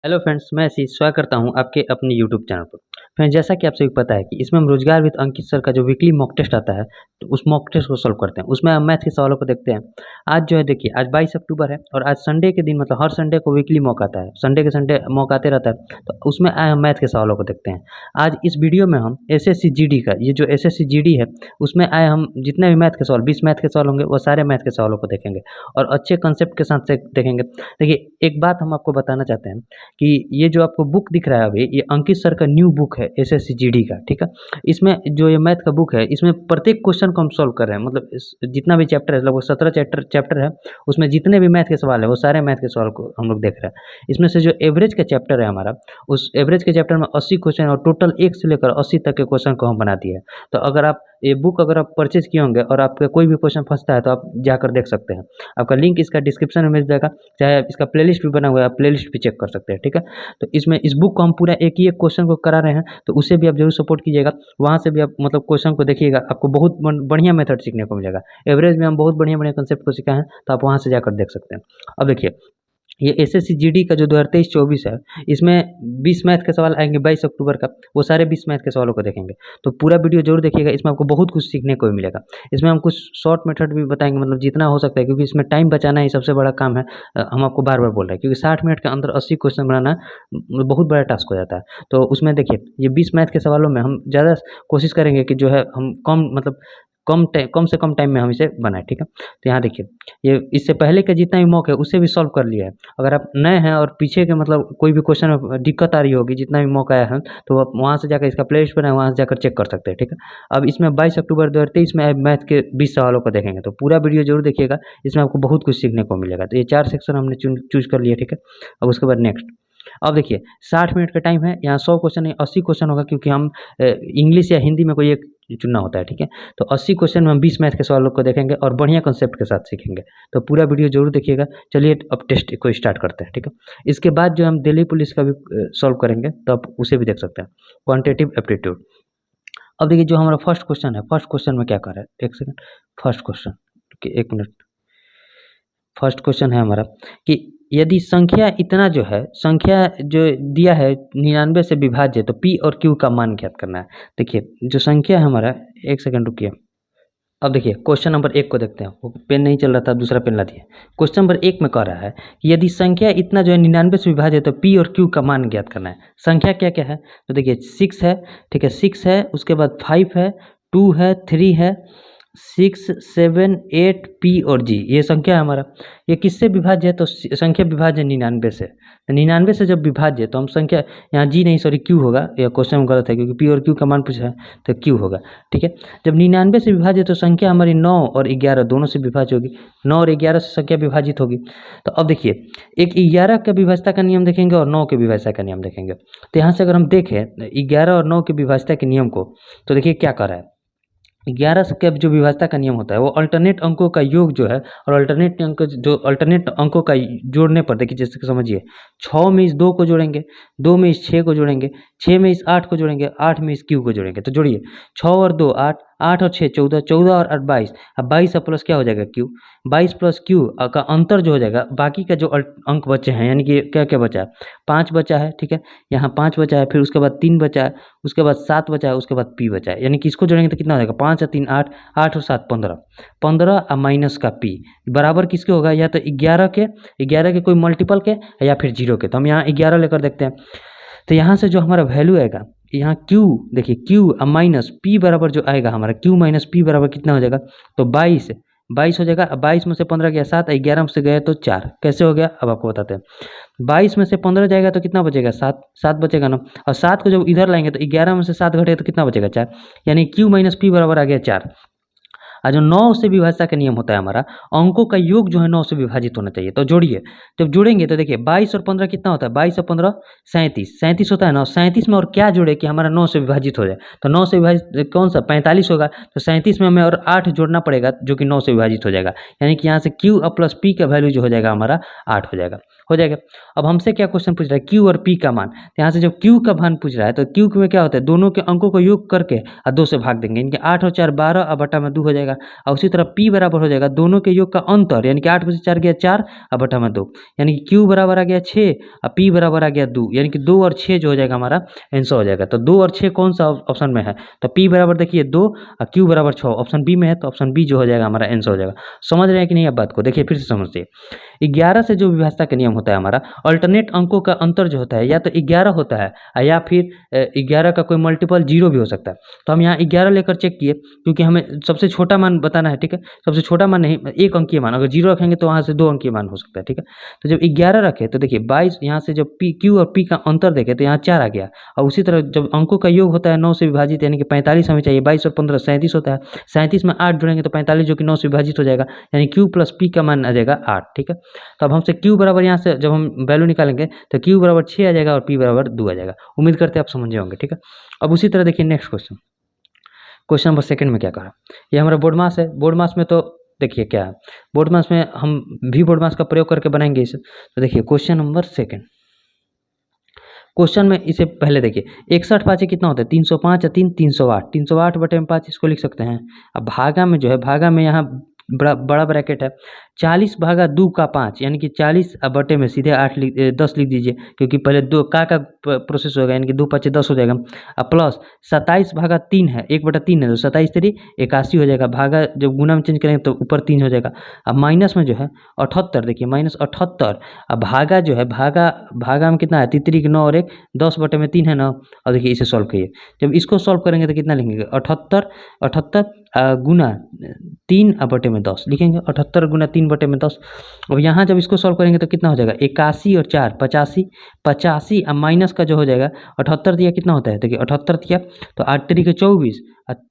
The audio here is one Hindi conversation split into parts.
हेलो फ्रेंड्स, मैं आशीष स्वागत करता हूं आपके अपने यूट्यूब चैनल पर। फ्रेंड्स, जैसा कि आप सभी को पता है कि इसमें हम रोजगार विद अंकित सर का जो वीकली मॉक टेस्ट आता है, तो उस मॉक टेस्ट को सॉल्व करते हैं। उसमें हम मैथ के सवालों को देखते हैं। आज जो है देखिए, आज 22 अक्टूबर है और आज संडे के दिन मतलब हर संडे को वीकली मॉक आता है। संडे के संडे मॉक आते रहता है, तो उसमें आए हम मैथ के सवालों को देखते हैं। आज इस वीडियो में हम एसएससी जीडी का, ये जो एसएससी जीडी है, उसमें आए हम जितने भी मैथ के सवाल 20 मैथ के सवाल होंगे, वो सारे मैथ के सवालों को देखेंगे और अच्छे कंसेप्ट के साथ से देखेंगे। देखिए, एक बात हम आपको बताना चाहते हैं कि ये जो आपको बुक दिख रहा है अभी, ये अंकित सर का न्यू बुक है एसएससी जीडी का, ठीक है। इसमें जो ये मैथ का बुक है, इसमें प्रत्येक क्वेश्चन को हम सॉल्व कर रहे हैं। मतलब जितना भी चैप्टर है, लगभग 17 चैप्टर है, उसमें जितने भी मैथ के सवाल है वो सारे मैथ के सवाल को हम लोग देख रहे हैं। इसमें से जो एवरेज का चैप्टर है हमारा, उस एवरेज के चैप्टर में 80 क्वेश्चन और टोटल 1 से लेकर 80 तक के क्वेश्चन को हम बना दिए हैं। तो अगर आप ये बुक अगर आप परचेज किए होंगे और आपका कोई भी क्वेश्चन फंसता है, तो आप जाकर देख सकते हैं। आपका लिंक इसका डिस्क्रिप्शन में मिल जाएगा, चाहे इसका प्लेलिस्ट भी बना हुआ है, आप प्लेलिस्ट भी चेक कर सकते हैं, ठीक है। तो इसमें इस बुक को हम पूरा एक ही एक क्वेश्चन को करा रहे हैं, तो उसे भी आप जरूर सपोर्ट कीजिएगा। वहाँ से भी आप मतलब क्वेश्चन को देखिएगा, आपको बहुत बढ़िया मेथड सीखने को मिलेगा। एवरेज में हम बहुत बढ़िया बढ़िया कंसेप्ट को सीखा है, तो आप वहाँ से जाकर देख सकते हैं। अब देखिए, ये एसएससी जीडी का जो 2023-24 है, इसमें 20 मैथ के सवाल आएंगे 22 अक्टूबर का। वो सारे 20 मैथ के सवालों को देखेंगे, तो पूरा वीडियो जरूर देखिएगा। इसमें आपको बहुत कुछ सीखने को भी मिलेगा। इसमें हम कुछ शॉर्ट मेथड भी बताएंगे, मतलब जितना हो सकता है, क्योंकि इसमें टाइम बचाना ही सबसे बड़ा काम है। हम आपको बार बार बोल रहे हैं, क्योंकि 60 मिनट के अंदर 80 क्वेश्चन बनाना बहुत बड़ा टास्क हो जाता है। तो उसमें देखिए, ये 20 मैथ के सवालों में हम ज़्यादा कोशिश करेंगे कि जो है हम कम मतलब कम से कम टाइम में हम इसे बनाएं, ठीक है। तो यहाँ देखिए, ये इससे पहले का जितना भी मॉक है उसे भी सॉल्व कर लिया है। अगर आप नए हैं और पीछे के मतलब कोई भी क्वेश्चन में दिक्कत आ रही होगी, जितना भी मॉक आया है, तो आप वहाँ से जाकर इसका प्लेलिस्ट बनाए, वहाँ से जाकर चेक कर सकते हैं, ठीक है। अब इसमें 22 अक्टूबर 2023 में मैथ के 20 सवालों को देखेंगे, तो पूरा वीडियो जरूर देखिएगा। इसमें आपको बहुत कुछ सीखने को मिलेगा। तो ये 4 सेक्शन हमने चूज कर लिया, ठीक है। अब उसके बाद नेक्स्ट, अब देखिए 60 मिनट का टाइम है। यहाँ 100 क्वेश्चन नहीं 80 क्वेश्चन होगा, क्योंकि हम इंग्लिश या हिंदी में कोई एक चुनना होता है, ठीक है। तो 80 क्वेश्चन में हम 20 मैथ के सवालों को देखेंगे और बढ़िया कंसेप्ट के साथ सीखेंगे। तो पूरा वीडियो जरूर देखिएगा। चलिए अब टेस्ट को स्टार्ट करते हैं, ठीक है। इसके बाद जो हम दिल्ली पुलिस का भी सॉल्व करेंगे, तो आप उसे भी देख सकते हैं, क्वान्टिटेटिव एप्टीट्यूड। अब देखिए, जो हमारा फर्स्ट क्वेश्चन है, फर्स्ट क्वेश्चन में क्या कर रहा है, एक सेकंड। फर्स्ट क्वेश्चन, एक मिनट। फर्स्ट क्वेश्चन है हमारा कि यदि संख्या इतना जो है, संख्या जो दिया है 99 से विभाज्य, तो पी और क्यू का मान ज्ञात करना है। देखिए, जो संख्या है हमारा, एक सेकंड रुकिए। अब देखिए, क्वेश्चन नंबर 1 को देखते हैं। वो पेन नहीं चल रहा था, दूसरा पेन ला दिया। क्वेश्चन नंबर 1 में कह रहा है कि यदि संख्या इतना जो है 99 से विभाज्य है, तो पी और क्यू का मान ज्ञात करना है। संख्या क्या क्या है, तो देखिए 6 है, ठीक है, 6 है, उसके बाद 5 है, 2 है, 3 है, 6, 7, 8 पी और जी, ये संख्या है हमारा। ये किससे विभाज्य है, तो संख्या विभाज्य 99 से। तो 99 से जब विभाज्य, तो हम संख्या, यहाँ जी नहीं सॉरी क्यू होगा, यह क्वेश्चन में गलत है, क्योंकि पी और क्यू का मान पूछा है, तो क्यू होगा, ठीक है। जब 99 से विभाज्य, तो संख्या हमारी 9 और 11 दोनों से विभाज्य होगी। 9 और 11 से संख्या विभाजित होगी। तो अब देखिए, एक 11 का विभाज्यता का नियम देखेंगे और 9 के विभाज्यता का नियम देखेंगे। तो यहाँ से अगर हम देखें 11 और 9 के विभाज्यता के नियम को, तो देखिए क्या कर रहा है। 11 का जो विभाज्यता का नियम होता है, वो अल्टरनेट अंकों का योग जो है, और अल्टरनेट अंकों का जोड़ने पर, देखिए जैसे कि समझिए, 6 में इस 2 को जोड़ेंगे, 2 में इस 6 को जोड़ेंगे, 6 में इस 8 को जोड़ेंगे, 8 में इस क्यू को जोड़ेंगे। तो जोड़िए, 6 और 2 8, 8 और 6 14, 14 और 8 22। अब 22 प्लस क्या हो जाएगा, क्यू। 22 प्लस क्यू का अंतर जो हो जाएगा, बाकी का जो अंक बचे हैं, यानी कि क्या क्या बचा है, 5 बचा है, ठीक है। यहाँ 5 बचा है, फिर उसके बाद 3 बचा है, उसके बाद 7 बचा है, उसके बाद पी बचा है। यानी कि इसको जोड़ेंगे तो कितना हो जाएगा, 5 और 3 8, 8 और 7 15, 15 और माइनस का पी बराबर किसके होगा, या तो 11 के कोई मल्टीपल के, या फिर 0 के। तो हम यहाँ 11 लेकर देखते हैं। तो यहाँ से जो हमारा वैल्यू आएगा, यहाँ Q, देखिए Q और माइनस P बराबर जो आएगा हमारा, Q माइनस P बराबर कितना हो जाएगा, तो 22 हो जाएगा। 22 में से 15 गया 7, 11 में से गया तो 4, कैसे हो गया अब आपको बताते हैं। 22 में से 15 जाएगा तो कितना बचेगा, 7 बचेगा ना। और 7 को जब इधर लाएंगे, तो 11 में से 7 घटेगा तो कितना बचेगा, 4। यानी Q माइनस P बराबर आ गया 4। और जो 9 से विभाज्यता का नियम होता है हमारा, अंकों का योग जो है 9 से विभाजित होना चाहिए। तो जोड़िए, जब जोड़ेंगे तो देखिए 22 और 15 कितना होता है, 22 और 15 37 होता है ना। 37 में और क्या जोड़े कि हमारा 9 से विभाजित हो जाए, तो 9 से विभाजित कौन सा, 45 होगा। तो 37 में हमें और 8 जोड़ना पड़ेगा, जो कि 9 से विभाजित हो जाएगा। यानी कि यहाँ से क्यू प्लस पी का वैल्यू जो हो जाएगा हमारा 8 हो जाएगा। हो जाएगा। अब हमसे क्या क्वेश्चन पूछ रहा है, क्यू और पी का मान। तो यहाँ से जब क्यू का मान पूछ रहा है तो क्यू में क्या होता है, दोनों के अंकों को योग करके और 2 से भाग देंगे, इनके 8 और 4 12 और बटा में 2 हो जाएगा। और उसी तरह पी बराबर हो जाएगा दोनों के योग का अंतर, यानी कि 8 में से 4 गया 4 और बटा में 2, यानी कि क्यू बराबर आ गया 6 और पी बराबर आ गया 2, यानी कि 2 और 6 जो हो जाएगा हमारा आंसर हो जाएगा। तो 2 और 6 कौन सा ऑप्शन में है, तो पी बराबर देखिए 2 और क्यू बराबर 6 ऑप्शन बी में है, तो ऑप्शन बी जो हो जाएगा हमारा आंसर हो जाएगा। समझ रहे हैं कि नहीं आप बात को, देखिए फिर से समझिए। 11 से जो विभाज्यता का नियम होता है हमारा, अल्टरनेट अंकों का अंतर जो होता है या तो 11 होता है या फिर 11 का कोई मल्टीपल 0 भी हो सकता है। तो हम यहाँ 11 लेकर चेक किए, क्योंकि हमें सबसे छोटा मान बताना है, ठीक है, सबसे छोटा मान नहीं, एक अंकीय मान, अगर 0 रखेंगे तो वहाँ से 2 अंकीय मान हो सकता है, ठीक है। तो जब 11 रखे तो देखिए 22, यहाँ से जब पी क्यू और पी का अंतर देखे तो यहाँ 4 आ गया, और उसी तरह जब अंकों का योग होता है 9 से विभाजित, यानी कि 45 हमें चाहिए, 22 और 15 37 होता है, 37 में 8 जुड़ेंगे तो 45 जो कि 9 से विभाजित हो जाएगा, यानी क्यू प्लस पी का मान आ जाएगा 8, ठीक है। तो अब हमसे क्यू बराबर, यहाँ से जब हम वैल्यू निकालेंगे तो क्यू बराबर 6 आ जाएगा और पी बराबर 2 आ जाएगा। उम्मीद करते हैं आप समझे होंगे, ठीक है। अब उसी तरह देखिए नेक्स्ट क्वेश्चन, क्वेश्चन नंबर 2 में क्या कहा, ये हमारा बोर्ड मास है। बोर्ड मास में तो देखिए क्या है, बोर्ड मास में हम भी बोर्ड मास का प्रयोग करके बनाएंगे इसे। तो देखिए क्वेश्चन नंबर 2, क्वेश्चन में इसे पहले देखिए 61 5 कितना होता है, 305 और 3 308, 308 बटे में 5 इसको लिख सकते हैं। अब भागा में जो है, भागा में यहाँ बड़ा ब्रैकेट है, 40 भागा 2 का 5, यानी कि 40 बटे में सीधे 10 लिख दीजिए, क्योंकि पहले 2 का प्रोसेस होगा, यानी कि 2 5 10 हो जाएगा। अब प्लस 27 भागा 3 है, 1/3 है, तो 27 3 81 हो जाएगा, भागा जब गुना में चेंज करेंगे तो ऊपर 3 हो जाएगा। अब माइनस में जो है 78, देखिए माइनस 78, अब भागा जो है, भागा में कितना है, 3 9 और 1 10 बटे में 3 है ना। और देखिए इसे सॉल्व करिए, जब इसको सॉल्व करेंगे तो कितना लिखेंगे, 78 गुना 3 बटे में 10 लिखेंगे, 78 गुना 3 बटे में 10। अब यहाँ जब इसको सॉल्व करेंगे तो कितना हो जाएगा, 81 और 4 85, 85 अब माइनस का जो हो जाएगा 78 दिया कितना होता है, देखिए 78 दिया तो 8 3 के 24,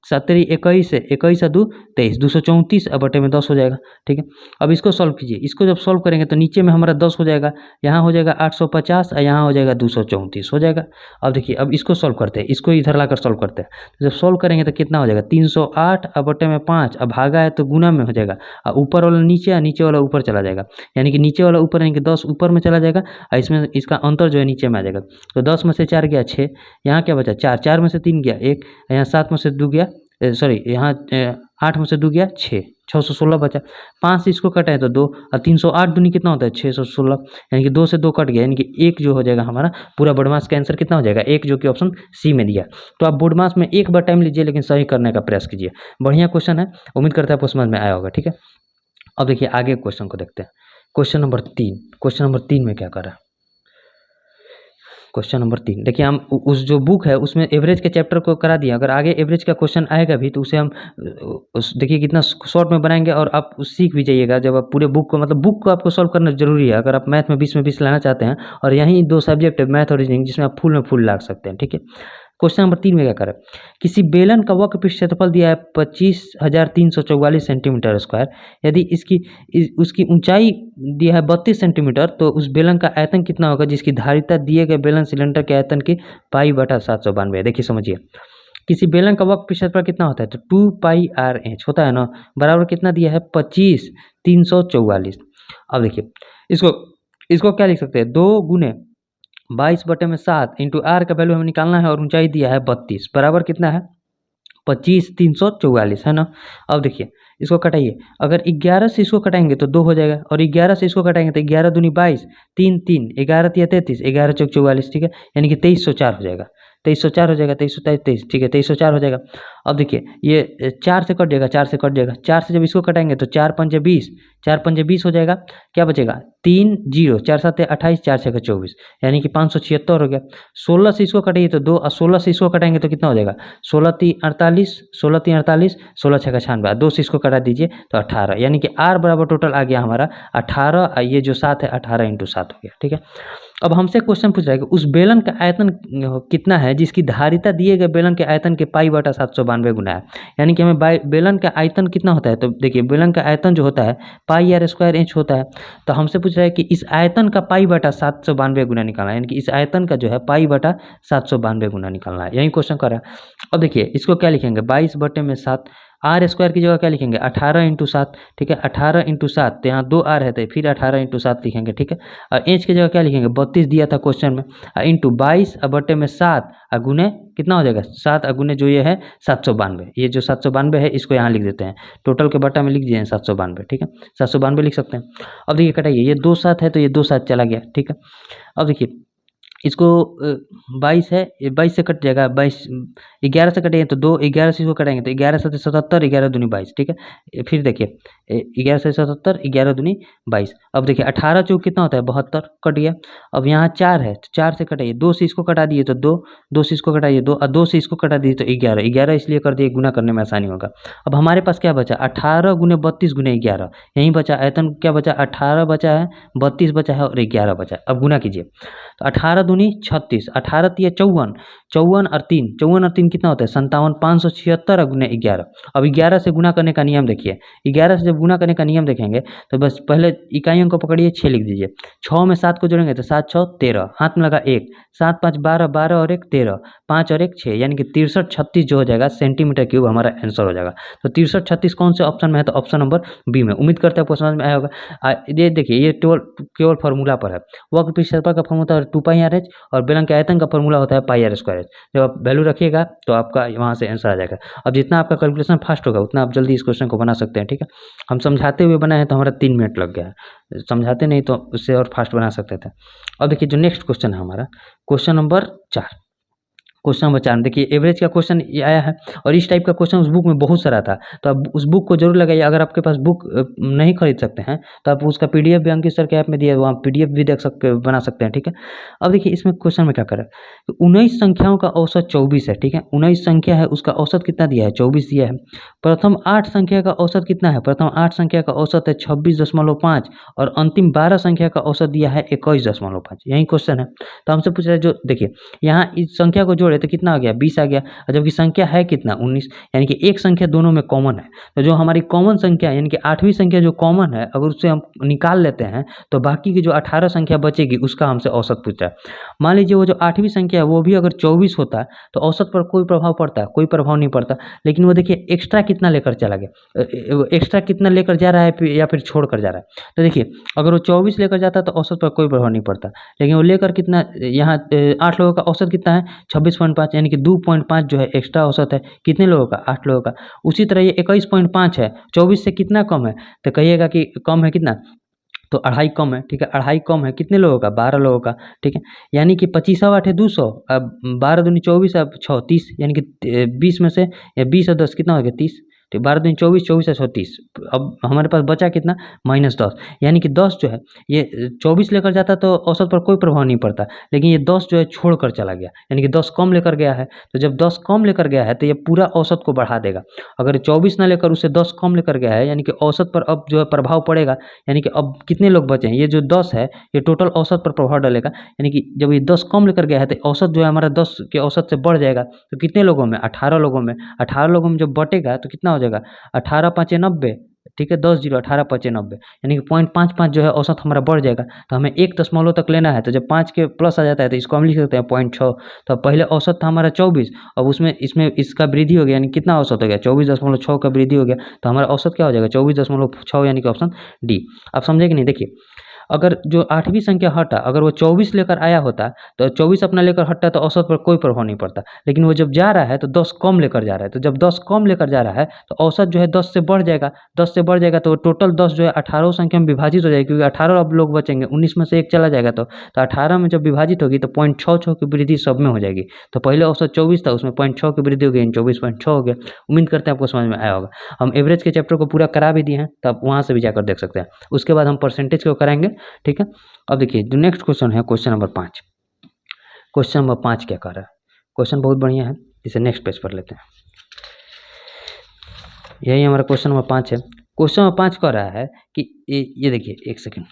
7 3 21 है, 21 2 23, 234 बटे में 10 हो जाएगा, ठीक है। अब इसको सॉल्व कीजिए, इसको जब सॉल्व करेंगे तो नीचे में हमारा 10 हो जाएगा, यहाँ हो जाएगा 850 और यहाँ हो जाएगा 234 हो जाएगा। अब देखिए अब इसको सॉल्व करते हैं, इसको इधर लाकर सॉल्व करते हैं, तो जब सॉल्व करेंगे तो कितना हो जाएगा, 308 बटे में 5, अब भागा है तो गुना में हो जाएगा, और ऊपर वाला नीचे और नीचे वाला ऊपर चला जाएगा, यानी कि नीचे वाला ऊपर, यानी कि 10 ऊपर में चला जाएगा और इसमें इसका अंतर जो है नीचे में आ जाएगा। तो 10 में से 4 गया 6, यहाँ क्या बचा 4, 4 में से 3 गया 1, यहाँ 7 में से 2 गया, सॉरी यहाँ 8 में से 2 गया 6, 616 बचा। 5 से इसको कटा है तो 2, और 308 दूनी कितना होता है 616, यानी कि 2 से 2 कट गया, यानी कि 1 जो हो जाएगा हमारा पूरा बोर्ड मास का आंसर कितना हो जाएगा 1, जो कि ऑप्शन सी में दिया। तो आप बोर्ड मास में एक बार टाइम लीजिए, लेकिन सही करने का प्रयास कीजिए। बढ़िया क्वेश्चन है, उम्मीद करते हैं आपको समझ में आया होगा, ठीक है। अब देखिए आगे क्वेश्चन को देखते हैं, क्वेश्चन नंबर 3, क्वेश्चन नंबर 3 में क्या कर रहा है, क्वेश्चन नंबर 3 देखिए, हम उस जो बुक है उसमें एवरेज के चैप्टर को करा दिया, अगर आगे एवरेज का क्वेश्चन आएगा भी तो उसे हम उस देखिए कितना शॉर्ट में बनाएंगे, और आप सीख भी जाइएगा जब आप पूरे बुक को, मतलब बुक को आपको सॉल्व करना जरूरी है, अगर आप मैथ में 20 में 20 लाना चाहते हैं, और यहीं 2 सब्जेक्ट है मैथ और रीजनिंग, जिसमें आप फुल में फुल ला सकते हैं, ठीक है। क्वेश्चन नंबर 3 में क्या करें, किसी बेलन का वक्र पृष्ठ क्षेत्रफल दिया है 25,344 सेंटीमीटर स्क्वायर, यदि उसकी ऊंचाई दिया है 32 सेंटीमीटर, तो उस बेलन का आयतन कितना होगा जिसकी धारिता दिए गए बेलन सिलेंडर के आयतन की π/792 है। देखिए समझिए, किसी बेलन का वक्र पृष्ठ क्षेत्रफल कितना होता है, तो 2πr/h होता है ना, बराबर कितना दिया है 25,344। अब देखिए इसको क्या लिख सकते हैं, 2 गुने 22 बटे में 7 इंटू आर का वैल्यू हमें निकालना है, और ऊंचाई दिया है 32, बराबर कितना है 25,344 है ना। अब देखिए इसको कटाइए, अगर 11 से इसको कटाएंगे तो 2 हो जाएगा, और 11 से इसको कटाएंगे तो 11 दूनी 22, 3 3 11 3 33, 11 चौक 44, ठीक है, यानी कि 2304 हो जाएगा, 2304 हो जाएगा, 2323, ठीक है 2304 हो जाएगा। अब देखिए ये 4 से कट जाएगा, 4 से कट जाएगा, 4 से जब इसको कटाएंगे तो 4 पंजे 20, 4 पंजे 20 हो जाएगा, क्या बचेगा 3 0, 4 7 28, 4 6 24, यानी कि 576 हो गया। 16 से इसको कटाइए तो 2, और 16 से इसको कटाएंगे तो कितना हो जाएगा 16 3 48, 16 3 48, 16 6 96, 2 से इसको कटा दीजिए तो 18, यानी कि आर बराबर टोटल आ गया हमारा 18, ये जो 7 है 18 × 7 हो गया, ठीक है। अब हमसे क्वेश्चन पूछ रहा है कि उस बेलन का आयतन कितना है जिसकी धारिता दिए गए बेलन के आयतन के π/792 गुना है, यानी कि हमें बेलन का आयतन कितना होता है, तो देखिए बेलन का आयतन जो होता है πr² होता है, तो हमसे पूछ रहा है कि इस आयतन का π/792 गुना निकालना है, यानी कि इस आयतन का जो है π/792 गुना निकालना है, यही क्वेश्चन कर रहा है। अब देखिए इसको क्या लिखेंगे 22 बटे में 7, आर स्क्वायर की जगह क्या लिखेंगे 18 × 7, ठीक है 18 × 7, तो यहाँ 2 आर है तो फिर 18 × 7 लिखेंगे, ठीक है। और इंच की जगह क्या लिखेंगे 32 दिया था क्वेश्चन में, इंटू 22 और बटे में 7 और गुने कितना हो जाएगा 7 और गुने जो ये है 792, ये जो 792 है इसको यहाँ लिख देते हैं, टोटल के बटा में लिख दिए 792, ठीक है 792 लिख सकते हैं। अब देखिए कटाइए, ये 2 7 है तो ये 2 7 चला गया, ठीक है। अब देखिए इसको 22 है, ये 22 से कट जाएगा, 22 11 से कटेंगे तो 2, 11 से इसको कटेंगे तो 11 7 77, 11 दूनी 22, ठीक है। फिर देखिए 11 से 77, 11 दूनी 22। अब देखिए 18 चौक कितना होता है 72, कट गया। अब यहाँ 4 है तो 4 से कटाइए, 2 से इसको कटा दिए तो 2, 2 से इसको कटाइए 2 और 2 से इसको कटा दिए तो 11, 11 इसलिए कर दिए गुना करने में आसानी होगा। अब हमारे पास क्या बचा 18 गुने 32 गुने 11, यहीं बचा आयतन क्या बचा 18 बचा है, 32 बचा है और 11 बचा है। अब गुना कीजिए तो 18 दूनी 36, 18 तिया 54, 54 और 3, 54 और 3 कितना होता है 57, 576 गुने 11। अब 11 से गुना करने का नियम देखिए, 11 से जब गुना करने का नियम देखेंगे तो बस पहले इकाइयों को पकड़िए, 6 लिख दीजिए, 6 में 7 को जोड़ेंगे तो 7 6 13, हाथ में लगा 1, 7 5 12, 12 और 1 13, 5 और 1 6, यानी कि 63 36 जो हो जाएगा सेंटीमीटर क्यूब हमारा आंसर हो जाएगा। तो 63 36 कौन से ऑप्शन में है तो ऑप्शन नंबर बी में। उम्मीद करते हैं आपको समझ में आया होगा। ये देखिए ये केवल फार्मूला पर है, वक्र क्षेत्रफल का फार्मूला 2πr/h और बेलन के आयतन का फार्मूला होता है πr²। जब आप वैल्यू रखिएगा तो आपका वहाँ से आंसर आ जाएगा। अब जितना आपका कैलकुलेशन फास्ट होगा उतना आप जल्दी इस क्वेश्चन को बना सकते हैं, ठीक है। हम समझाते हुए बनाए तो हमारा 3 मिनट लग गया है, समझाते नहीं तो उससे और फास्ट बना सकते थे। अब देखिए जो नेक्स्ट क्वेश्चन है हमारा क्वेश्चन नंबर 4, क्वेश्चन नंबर 4 देखिए एवरेज का क्वेश्चन ये आया है और इस टाइप का क्वेश्चन उस बुक में बहुत सारा था, तो आप उस बुक को जरूर लगाइए। अगर आपके पास बुक नहीं खरीद सकते हैं तो आप उसका पीडीएफ भी अंकित सर के ऐप में दिया है, वहाँ पीडीएफ भी देख सकते बना सकते हैं, ठीक है। अब देखिए इसमें क्वेश्चन में क्या करें, 19 संख्याओं का औसत 24 है, ठीक है 19 संख्या है उसका औसत कितना दिया है 24 दिया है। प्रथम 8 संख्या का औसत कितना है, प्रथम 8 संख्या का औसत है 26.5 और अंतिम 12 संख्या का औसत दिया है 21.5, यही क्वेश्चन है। तो हमसे पूछ रहा है जो देखिए यहाँ इस संख्या को जोड़े तो कितना आ गया 20 आ गया, और जबकि संख्या है कितना 19, यानी कि एक संख्या दोनों में कॉमन है। तो जो हमारी कॉमन संख्या यानी कि 8वीं संख्या जो कॉमन है अगर उससे हम निकाल लेते हैं तो बाकी की जो 18 संख्या बचेगी उसका हमसे औसत पूछ रहा है। मान लीजिए वो जो 8वीं संख्या है वो भी अगर 24 होता तो औसत पर कोई प्रभाव पड़ता है, कोई प्रभाव नहीं पड़ता। लेकिन वो देखिए एक्स्ट्रा कितना लेकर चला गया, एक्स्ट्रा कितना लेकर जा रहा है या फिर छोड़ कर जा रहा है। तो देखिए अगर वो 24 लेकर जाता तो औसत पर कोई प्रभाव नहीं पड़ता, लेकिन वो लेकर कितना यहाँ 8 लोगों का औसत कितना है 26.5, यानी कि 2.5 जो है एक्स्ट्रा औसत है कितने लोगों का 8 लोगों का। उसी तरह ये 21.5 है, 24 से कितना कम है तो कहिएगा कि कम है कितना तो 2.5 कम है, ठीक है 2.5 कम है कितने लोगों का 12 लोगों का, ठीक है। यानी कि 25 8 है 200, अब 12 दूनी 24 अब 6 30, यानी कि 20 में से 20 और 10 कितना हो गया 30, ठीक 12 दूनी 24, 24 है 36। अब हमारे पास बचा कितना -10, यानी कि 10 जो है ये 24 लेकर जाता तो औसत पर कोई प्रभाव नहीं पड़ता, लेकिन ये 10 जो है छोड़ कर चला गया, यानी कि 10 कम लेकर गया है। तो जब 10 कम लेकर गया है तो ये पूरा औसत को बढ़ा देगा। अगर 24 ना लेकर उसे 10 कम लेकर गया है यानी कि औसत पर अब जो है प्रभाव पड़ेगा, यानी कि अब कितने लोग बचे हैं, ये जो 10 है ये टोटल औसत पर प्रभाव डालेगा। यानी कि जब ये 10 कम लेकर गया है तो औसत जो है हमारा 10 के औसत से बढ़ जाएगा। तो कितने लोगों में 18 लोगों में, 18 लोगों में जब बटेगा तो कितना हो जाएगा 18 5 90, ठीक है 10 0 18 5 90, यानी कि 0.55 जो है औसत हमारा बढ़ जाएगा। तो हमें 1 दशमलव तक लेना है, तो जब 5 के प्लस आ जाता है तो इसको हम लिख सकते हैं 0.6। तो पहले औसत था हमारा 24, अब उसमें इसमें इसका वृद्धि हो गया, यानी कितना औसत हो गया 24.6 का वृद्धि हो गया, तो हमारा औसत क्या हो जाएगा 24.6, यानी कि ऑप्शन डी। आप समझे कि नहीं। देखिए अगर जो 8वीं संख्या हटा अगर वो 24 लेकर आया होता तो 24 अपना लेकर हटता तो औसत पर कोई प्रभाव नहीं पड़ता, लेकिन वो जब जा रहा है तो 10 कम लेकर जा रहा है। तो जब 10 कम लेकर जा रहा है तो औसत जो है 10 से बढ़ जाएगा, 10 से बढ़ जाएगा तो टोटल 10 जो है 18 संख्या में विभाजित हो जाएगी, क्योंकि 18 अब लोग बचेंगे, 19 में से 1 चला जाएगा तो 18 में जब विभाजित होगी तो 0.66 की वृद्धि सब में हो जाएगी। तो पहले औसत 24 था उसमें 0.6 की वृद्धि हो गई, 24.6 हो गया। उम्मीद करते हैं आपको समझ में आया होगा। हम एवरेज के चैप्टर को पूरा करा भी दिए हैं, तो आप वहाँ से भी जाकर देख सकते हैं। उसके बाद हम परसेंटेज को कराएंगे, ठीक है। अब देखिए जो नेक्स्ट क्वेश्चन है क्वेश्चन नंबर 5, क्वेश्चन नंबर 5 क्या कर रहा है, क्वेश्चन बहुत बढ़िया है, इसे नेक्स्ट पेज पर लेते हैं। यही हमारा क्वेश्चन नंबर 5 है। क्वेश्चन नंबर 5 कह रहा है कि ये देखिए एक सेकंड,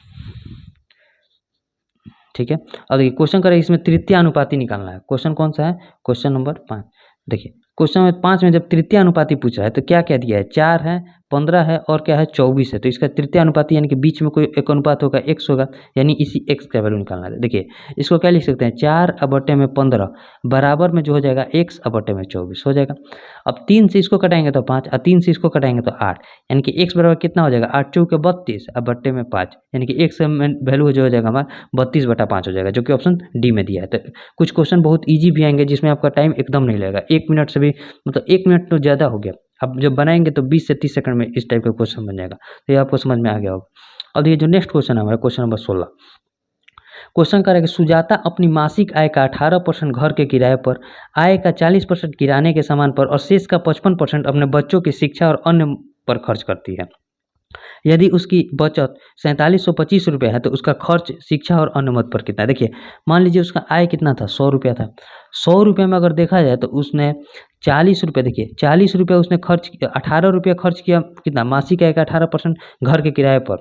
ठीक है। अब देखिए क्वेश्चन कर रहा है इसमें तृतीय अनुपाती निकालना है। क्वेश्चन कौन सा है क्वेश्चन नंबर 5, देखिए क्वेश्चन नंबर 5 में जब तृतीय अनुपाती पूछा है तो क्या क्या दिया है, 4 है, 15 है और क्या है 24 है। तो इसका तृतीय अनुपाती यानी कि बीच में कोई एक अनुपात होगा, x होगा, यानी इसी x का वैल्यू निकालना है। देखिए इसको क्या लिख सकते हैं, 4/15 बराबर में जो हो जाएगा x/24 हो जाएगा। अब 3 से इसको कटाएंगे तो 5 और 3 से इसको कटाएंगे तो 8, यानी कि x बराबर कितना हो जाएगा, 8 चौके 32 और बट्टे में 5, यानी कि x का वैल्यू जो हो जाएगा हमारा 32/5 हो जाएगा, जो कि ऑप्शन डी में दिया है। तो कुछ क्वेश्चन बहुत ईजी भी आएंगे जिसमें आपका टाइम एकदम नहीं लगेगा, 1 मिनट से भी, मतलब 1 मिनट तो ज़्यादा हो गया। अब जब बनाएंगे तो 20 से 30 सेकंड में इस टाइप का क्वेश्चन बन जाएगा। तो ये आपको समझ में आ गया होगा। अब ये जो नेक्स्ट क्वेश्चन है हमारा क्वेश्चन नंबर 16, क्वेश्चन करेगा सुजाता अपनी मासिक आय का 18% घर के किराए पर, आय का 40% किराने के सामान पर और शेष का 55% अपने बच्चों की शिक्षा और अन्य पर खर्च करती है। यदि उसकी बचत 4725 रुपये है तो उसका खर्च शिक्षा और अन्य मद पर कितना है। देखिए मान लीजिए उसका आय कितना था, 100 रुपया था। 100 रुपये में अगर देखा जाए तो उसने 40 रुपये, देखिए 40 रुपये उसने खर्च किया, 18 रुपया खर्च किया कितना, मासिक आय का 18% घर के किराए पर,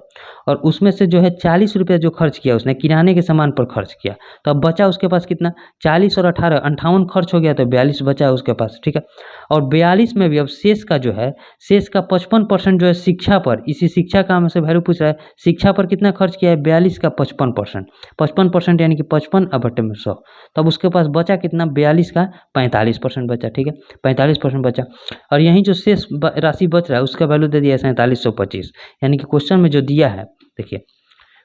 और उसमें से जो है 40 रुपये जो खर्च किया उसने किराने के सामान पर खर्च किया। तो अब बचा उसके पास कितना, 40 और 18 58 खर्च हो गया, तो 42 बचा उसके पास, ठीक है। और 42 में भी अब शेष का जो है, शेष का 55% जो है शिक्षा पर, इसी शिक्षा का हमसे वैल्यू पूछ रहा है, शिक्षा पर कितना खर्च किया है, 42 का 55%, 55% यानी कि 55/100। तब उसके पास बचा कितना, 42 का 45% बचा, ठीक है, 45% बचा। और यहीं जो शेष राशि बच रहा है उसका वैल्यू दे दिया है 4725, यानी कि क्वेश्चन में जो दिया है, देखिए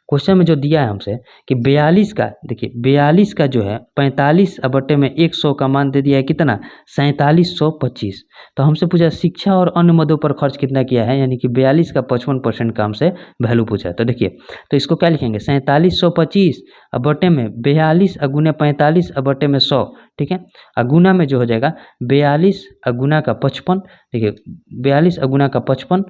क्वेश्चन में जो दिया है हमसे कि 42 का, देखिए 42 का जो है 45/100 का मान दे दिया है कितना, 4725। तो हमसे पूछा शिक्षा और अन्य मदों पर खर्च कितना किया है, यानी कि 42 का 55% का हमसे वैल्यू पूछा है। तो देखिए तो इसको क्या लिखेंगे, 4725 बटे में 42 गुना 45 बटे में 100, ठीक है। गुना में जो हो जाएगा 42 गुना का 55, देखिए 42 गुना का 55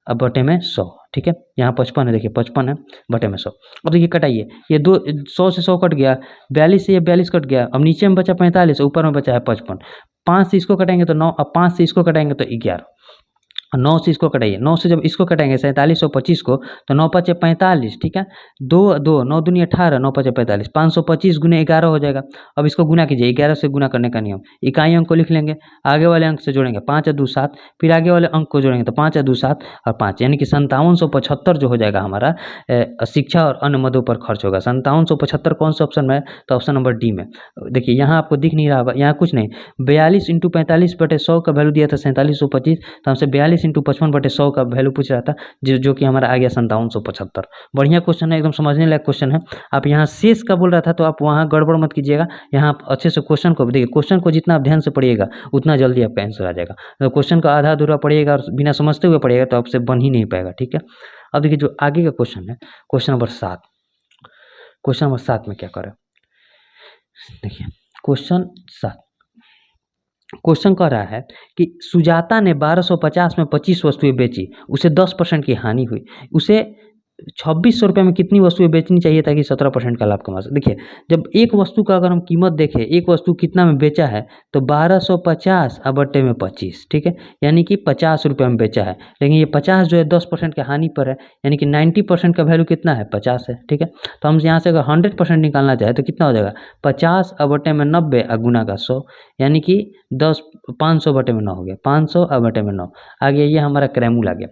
बटे में 100, ठीक है। यहाँ 55 है, देखिए 55 है बटे में 100। अब देखिए कटाइए, ये 100 से 100 कट गया, 42 से ये 42 कट गया, अब नीचे में बचा 45, ऊपर में बचा है 55। 5 से इसको कटाएंगे तो 9, अब 5 से इसको कटाएंगे तो 11, 9 से इसको कटाइए, 9 से जब इसको कटाएंगे 4725 को, तो 9 5 45, ठीक है, 2 2 9 दूनी 18, 9 5 45, 525 गुने 11 हो जाएगा। अब इसको गुना कीजिए, 11 से गुना करने का नियम, इकाई अंक को लिख लेंगे, आगे वाले अंक से जोड़ेंगे 5 2 7, फिर आगे वाले अंक को जोड़ेंगे तो 5 2 7 और 5, यानी कि 5775 जो हो जाएगा हमारा शिक्षा और अन्य मदों पर खर्च होगा। 5775 कौन सा ऑप्शन में है, तो ऑप्शन नंबर डी में। देखिए यहाँ आपको दिख नहीं रहा होगा, यहाँ कुछ नहीं, 42 × 45/100 का वैल्यू दिया था 4725, तो हमसे 42 × 55/100 का वैल्यू पूछ रहा था, जो कि हमारा आ गया 5775। बढ़िया क्वेश्चन है, एकदम समझने लायक क्वेश्चन है। आप यहाँ शेष का बोल रहा था तो आप वहाँ गड़बड़ मत कीजिएगा, यहाँ आप अच्छे से क्वेश्चन को देखिए, क्वेश्चन को जितना आप ध्यान से पढ़िएगा उतना जल्दी आपका आंसर आ जाएगा। तो क्वेश्चन का आधा अधूरा पढ़िएगा और बिना समझते हुए पढ़िएगा तो आपसे बन ही नहीं पाएगा, ठीक है। अब देखिए जो आगे का क्वेश्चन है, क्वेश्चन नंबर 7, क्वेश्चन नंबर 7 में क्या करें, देखिए क्वेश्चन 7, क्वेश्चन कह रहा है कि सुजाता ने 1250 में 25 वस्तुएं बेची, उसे 10% की हानि हुई, उसे 2600 रुपये में कितनी वस्तुएं बेचनी चाहिए ताकि 17% का लाभ कमा सके। देखिए जब एक वस्तु का अगर हम कीमत देखें, एक वस्तु कितना में बेचा है तो 1250 बट्टे में 25, ठीक है, यानी कि 50 रुपये में बेचा है, लेकिन ये 50 जो है 10% की हानि पर है, यानी कि 90% का वैल्यू कितना है, 50 है, ठीक है। तो हम यहाँ से अगर 100% निकालना चाहे तो कितना हो जाएगा, 50 बट्टे में 90 गुना का 100, यानी कि 500 बटे में 9 हो गया, 500 बटे में 9 आ गया, ये हमारा क्रैमूल आ गया।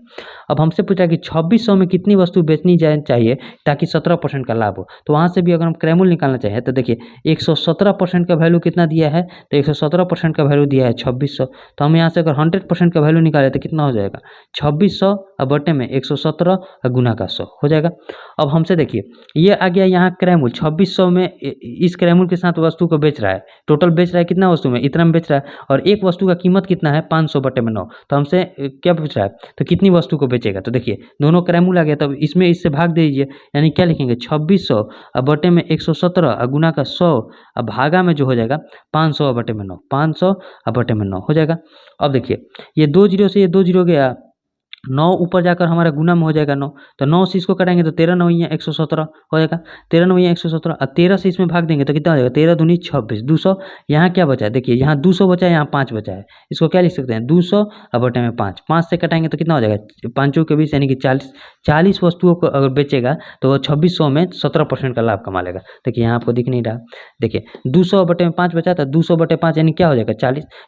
अब हमसे पूछा कि 2600 में कितनी वस्तु बेचनी चाहिए ताकि 17% का लाभ हो, तो वहाँ से भी अगर हम क्रैमूल निकालना चाहें तो देखिए 117% का वैल्यू कितना दिया है, तो 117% का वैल्यू दिया है 2600, तो हम यहाँ से अगर 100% का वैल्यू निकालें तो कितना हो जाएगा, 2600 बटे में 117 गुना का 100 हो जाएगा। अब हमसे देखिए ये आ गया यहाँ क्रैमूल, 2600 में इस क्रैमूल के साथ वस्तु को बेच रहा है, टोटल बेच रहा है कितना वस्तु में, इतना में बेच रहा है, और एक वस्तु का कीमत कितना है, 500 बटे में 9, तो हमसे क्या पूछ रहा है, तो कितनी वस्तु को बेचेगा। तो देखिए दोनों क्रैमूल आ गया, तो इसमें इससे भाग दे दीजिए, यानी क्या लिखेंगे, 2600 बटे में 117 गुना का 100 भागा में जो हो जाएगा 500 बटे में 9, 500 बटे में 9 हो जाएगा। अब देखिए ये 2 जीरो से ये 2 जीरो गया, 9 ऊपर जाकर हमारा गुना में हो जाएगा 9, तो 9 से इसको कटाएंगे तो 13 9 117 हो जाएगा, 13 9 117 और 13 से इसमें भाग देंगे तो कितना हो जाएगा, 13 दूनी 26, 200। यहाँ क्या बचा है, देखिए यहाँ 200 बचा है, यहाँ 5 बचा है, इसको क्या लिख सकते हैं 200 और बटे में 5, 5 से कटाएंगे तो कितना हो जाएगा, 5 के 20 यानी कि 40 वस्तुओं को अगर बेचेगा तो वो 2600 में 17% का लाभ कमा लेगा। देखिए यहाँ आपको दिख नहीं रहा, देखिए 200 बटे में 5 बचा था, 200 बटे 5 यानी क्या हो जाएगा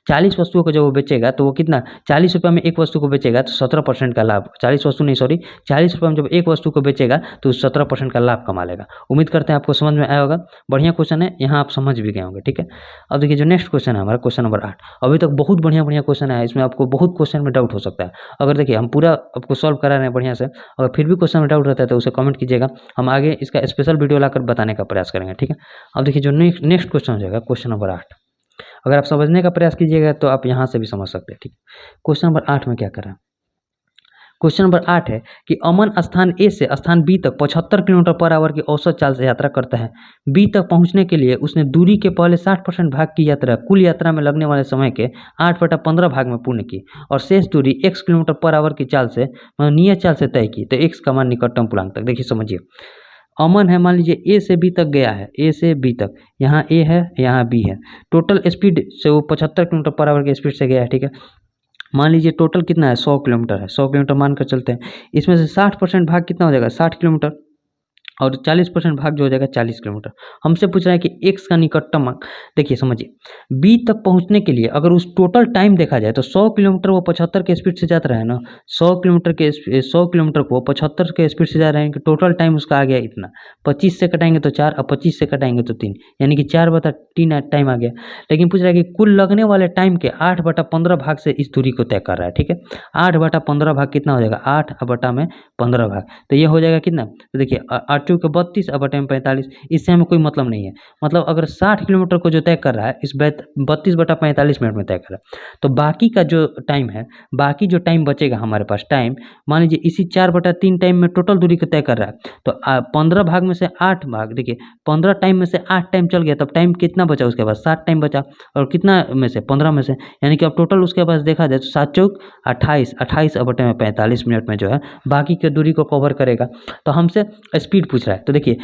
40 वस्तुओं को जब वो बेचेगा तो वो कितना 40 रुपये में एक वस्तु को बेचेगा तो 17% का लाभ, 40 वस्तु नहीं सॉरी 40 रुपये में जब एक वस्तु को बेचेगा तो 17% का लाभ कमा लेगा। उम्मीद करते हैं आपको समझ में आया होगा, बढ़िया क्वेश्चन है, यहाँ आप समझ भी गए होंगे। ठीक है, अब देखिए जो नेक्स्ट क्वेश्चन है हमारा क्वेश्चन नंबर 8, अभी तक बहुत बढ़िया बढ़िया क्वेश्चन है, इसमें आपको बहुत क्वेश्चन में डाउट हो सकता है। अगर देखिए हम पूरा आपको सॉल्व करा रहे हैं बढ़िया से, अगर फिर भी क्वेश्चन में डाउट रहता है तो उसे कमेंट कीजिएगा, हम आगे इसका स्पेशल वीडियो लाकर बताने का प्रयास करेंगे। ठीक है, अब देखिए जो नेक्स्ट क्वेश्चन हो जाएगा क्वेश्चन नंबर 8, अगर आप समझने का प्रयास कीजिएगा तो आप यहाँ से भी समझ सकते हैं। ठीक, क्वेश्चन नंबर 8 में क्या करें, क्वेश्चन नंबर 8 है कि अमन स्थान ए से स्थान बी तक 75 किलोमीटर पर आवर की औसत चाल से यात्रा करता है। बी तक पहुंचने के लिए उसने दूरी के पहले 60% भाग की यात्रा कुल यात्रा में लगने वाले समय के 8/15 भाग में पूर्ण की और शेष दूरी x किलोमीटर पर आवर की चाल से मतलब नियत चाल से तय की, तो x का मान निकटतम पूर्णांक तक। देखिए समझिए, अमन है, मान लीजिए ए से बी तक गया है, ए से बी तक, यहाँ ए है यहाँ बी है, टोटल स्पीड से वो 75 किलोमीटर पर आवर की स्पीड से गया है। ठीक है, मान लीजिए टोटल कितना है 100 किलोमीटर है, 100 किलोमीटर मानकर चलते हैं, इसमें से 60% भाग कितना हो जाएगा 60 किलोमीटर और 40% भाग जो हो जाएगा 40 किलोमीटर। हमसे पूछ रहा है कि x का निकटतम अंक। देखिए समझिए, b तक पहुंचने के लिए अगर उस टोटल टाइम देखा जाए तो 100 किलोमीटर वो 75 के स्पीड से जाता रहा है ना, 100 किलोमीटर को 75 के स्पीड से जा रहे हैं कि टोटल टाइम उसका आ गया इतना, 25 से कटाएंगे तो 4 और 25 से कटाएंगे तो 3, यानी कि 4/3 टाइम आ गया। लेकिन पूछ रहा है कि कुल लगने वाले टाइम के 8/15 भाग से इस दूरी को तय कर रहा है। ठीक है, 8/15 भाग कितना हो जाएगा 8/15 भाग, तो ये हो जाएगा कितना, तो देखिए 8 के 32 और बटे में 45, इससे हमें कोई मतलब नहीं है। मतलब अगर 60 किलोमीटर को जो तय कर रहा है इस 32/45 मिनट में तय कर रहा है, तो बाकी का जो टाइम है, बाकी जो टाइम बचेगा हमारे पास टाइम, मान लीजिए इसी 4/3 टाइम में टोटल दूरी को तय कर रहा है, तो 15 भाग में से 8 भाग, देखिए 15 टाइम में से 8 टाइम चल गया, तब टाइम कितना बचा उसके पास 7 टाइम बचा, और कितना में से 15 में से, यानी कि अब टोटल उसके पास देखा जाए तो 7 चौक 28, 28 और बटे में 45 मिनट में जो है बाकी की दूरी को कवर करेगा। तो हमसे स्पीड पूछ रहा है, तो देखिए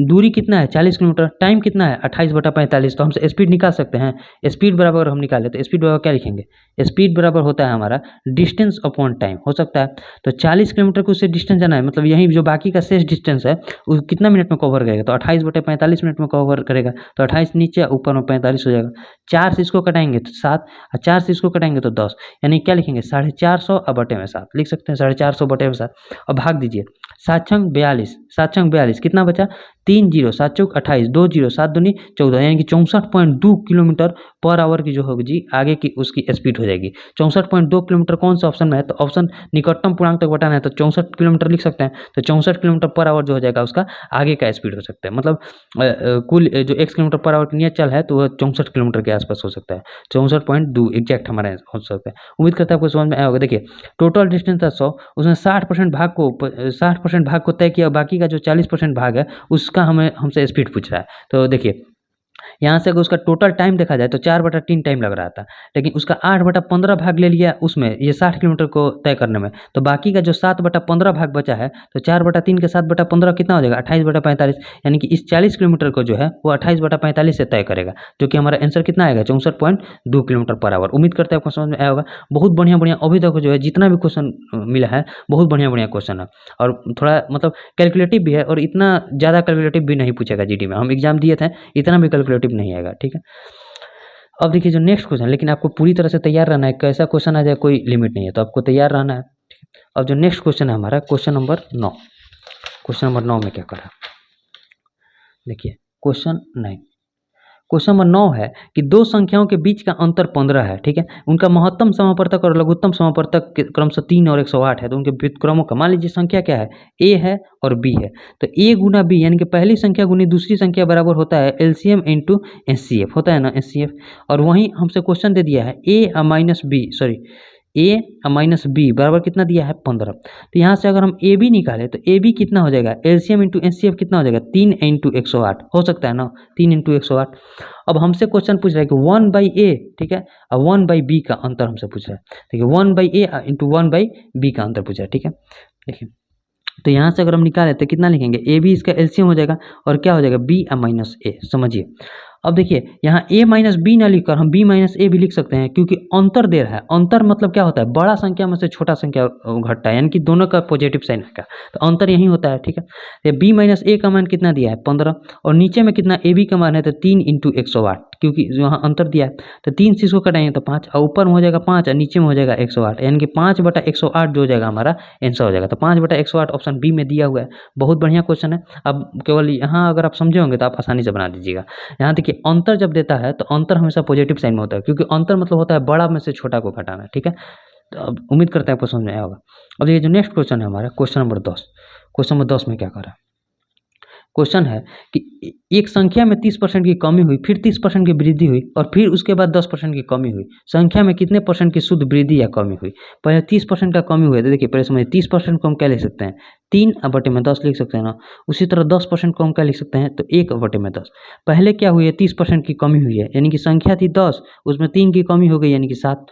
दूरी कितना है 40 किलोमीटर, टाइम कितना है 28/45, तो हमसे स्पीड निकाल सकते हैं। स्पीड बराबर हम निकाले तो स्पीड बराबर क्या लिखेंगे, स्पीड बराबर होता है हमारा डिस्टेंस अपॉन टाइम, हो सकता है तो 40 किलोमीटर को उससे डिस्टेंस जाना है, मतलब यही जो बाकी का शेष डिस्टेंस है वो कितना मिनट में कवर करेगा, तो 28/45 मिनट में कवर करेगा, तो 28 नीचे ऊपर में 45 हो जाएगा। 4 से इसको कटाएंगे तो 7 और 4 से इसको कटाएंगे तो 10, यानी क्या लिखेंगे 450 और बटे में 7 लिख सकते हैं, 450 बटे में 7। और भाग दीजिए 7 छंग 42, 7 छंग 42 कितना बचा 3 0, 7 चौक 28, 2 0, 7 दूनी 14, यानी कि 64.2 किलोमीटर पर आवर की जो होगी जी आगे की उसकी स्पीड हो जाएगी। 64.2 किलोमीटर कौन सा ऑप्शन में है, तो ऑप्शन निकटतम पूर्णांक तक बताना है तो 64 किलोमीटर लिख सकते हैं, तो 64 किलोमीटर पर आवर जो हो जाएगा उसका आगे का स्पीड हो सकता है। मतलब कुल जो x किलोमीटर पर आवर की नियत चाल है तो वह 64 किलोमीटर के आसपास हो सकता है, 64.2 एग्जैक्ट हमारा हो सकता है। उम्मीद करता है आपको समझ में आया होगा। देखिए टोटल डिस्टेंस था 100, उसमें 60% भाग को तय किया, बाकी का जो 40% भाग है उसका हमसे स्पीड पूछ रहा है। तो देखिए यहाँ से अगर उसका टोटल टाइम देखा जाए तो 4/3 टाइम लग रहा था, लेकिन उसका 8/15 भाग ले लिया उसमें ये 60 किलोमीटर को तय करने में, तो बाकी का जो 7/15 भाग बचा है तो 4/3 के 7/15 कितना हो जाएगा 28/45, यानी कि इस 40 किलोमीटर को जो है वो 28/45 से तय करेगा, जो कि हमारा आंसर कितना आएगा 64.2 किलोमीटर पर आवर। उम्मीद करते हैं आपको समझ में आया होगा। बहुत बढ़िया बढ़िया अभी तक जो है जितना भी क्वेश्चन मिला है बहुत बढ़िया बढ़िया क्वेश्चन है, और थोड़ा मतलब कैलकुलेटिव भी है, और इतना ज़्यादा कैलकुलेटिव भी नहीं पूछेगा जीडी में, हम एग्जाम दिए थे इतना भी कैलकुलेटिव नहीं आएगा। ठीक है, अब देखिए जो नेक्स्ट क्वेश्चन, लेकिन आपको पूरी तरह से तैयार रहना है, कैसा क्वेश्चन आ जाए कोई लिमिट नहीं है, तो आपको तैयार रहना है। अब जो नेक्स्ट क्वेश्चन है हमारा क्वेश्चन नंबर 9, क्वेश्चन नंबर 9 में क्या करा, देखिए क्वेश्चन नंबर 9 है कि दो संख्याओं के बीच का अंतर 15 है। ठीक है, उनका महत्तम समापवर्तक और लघुत्तम समापवर्तक क्रमशः 3 और 108 है, तो उनके व्युत्क्रमों का मान लीजिए संख्या क्या है a है और b है, तो a गुना b यानी कि पहली संख्या गुनी दूसरी संख्या बराबर होता है एलसीएम इंटू एचसीएफ, होता है ना एचसीएफ। और वहीं हमसे क्वेश्चन दे दिया है a minus b sorry a minus b बराबर कितना दिया है 15। तो यहाँ से अगर हम ए बी निकालें तो ए बी कितना हो जाएगा, एलसीएम इंटू एचसीएफ कितना हो जाएगा 3 इंटू 108 हो सकता है ना, 3 इंटू 108। अब हमसे क्वेश्चन पूछ रहा है कि 1 बाई ए, ठीक है, और 1 बाई बी का अंतर हमसे पूछ रहा है। देखिए 1 by a into 1 by b का अंतर पूछा है, ठीक है। देखिए तो यहाँ से अगर हम निकालें तो कितना लिखेंगे, ए बी इसका एलसीएम हो जाएगा और क्या हो जाएगा बी माइनस ए, समझिए। अब देखिए यहाँ a माइनस बी ना लिखकर हम b माइनस ए भी लिख सकते हैं, क्योंकि अंतर दे रहा है। अंतर मतलब क्या होता है, बड़ा संख्या में से छोटा संख्या घटता है, यानी कि दोनों का पॉजिटिव साइन है, तो अंतर यही होता है, ठीक है। ये b माइनस ए का मान कितना दिया है 15, और नीचे में कितना ए बी का मान है तो 3 इंटू 108, क्योंकि वहाँ अंतर दिया है। तो 3 से इसको कटाएंगे तो 5, और ऊपर में हो जाएगा 5 और नीचे में हो जाएगा 108, यानी कि 5/108 जो हो जाएगा हमारा आंसर हो जाएगा। तो 5/108 ऑप्शन बी में दिया हुआ है। बहुत बढ़िया क्वेश्चन है। अब केवल यहाँ अगर आप समझे होंगे तो आप आसानी से बना दीजिएगा। यहाँ देखिए अंतर जब देता है तो अंतर हमेशा पॉजिटिव साइन में होता है, क्योंकि अंतर मतलब होता है बड़ा में से छोटा को घटाना, ठीक है। तो अब उम्मीद करते हैं आपको समझ में आया होगा। अब ये जो नेक्स्ट क्वेश्चन है हमारा क्वेश्चन नंबर 10, क्वेश्चन नंबर 10 में क्या कर रहा है, क्वेश्चन है कि एक संख्या में 30% की कमी हुई, फिर 30% की वृद्धि हुई, और फिर उसके बाद 10% की कमी हुई। संख्या में कितने परसेंट की शुद्ध वृद्धि या कमी हुई। पहले 30% का कमी हुआ है, तो देखिए पहले समझिए 30% को हम क्या लिख सकते हैं, 3/10 लिख सकते हैं ना। उसी तरह 10% को हम क्या लिख सकते हैं, तो 1/10। पहले क्या हुई है, 30% की कमी हुई है, यानी कि संख्या थी 10, उसमें 3 की कमी हो गई यानी कि 7।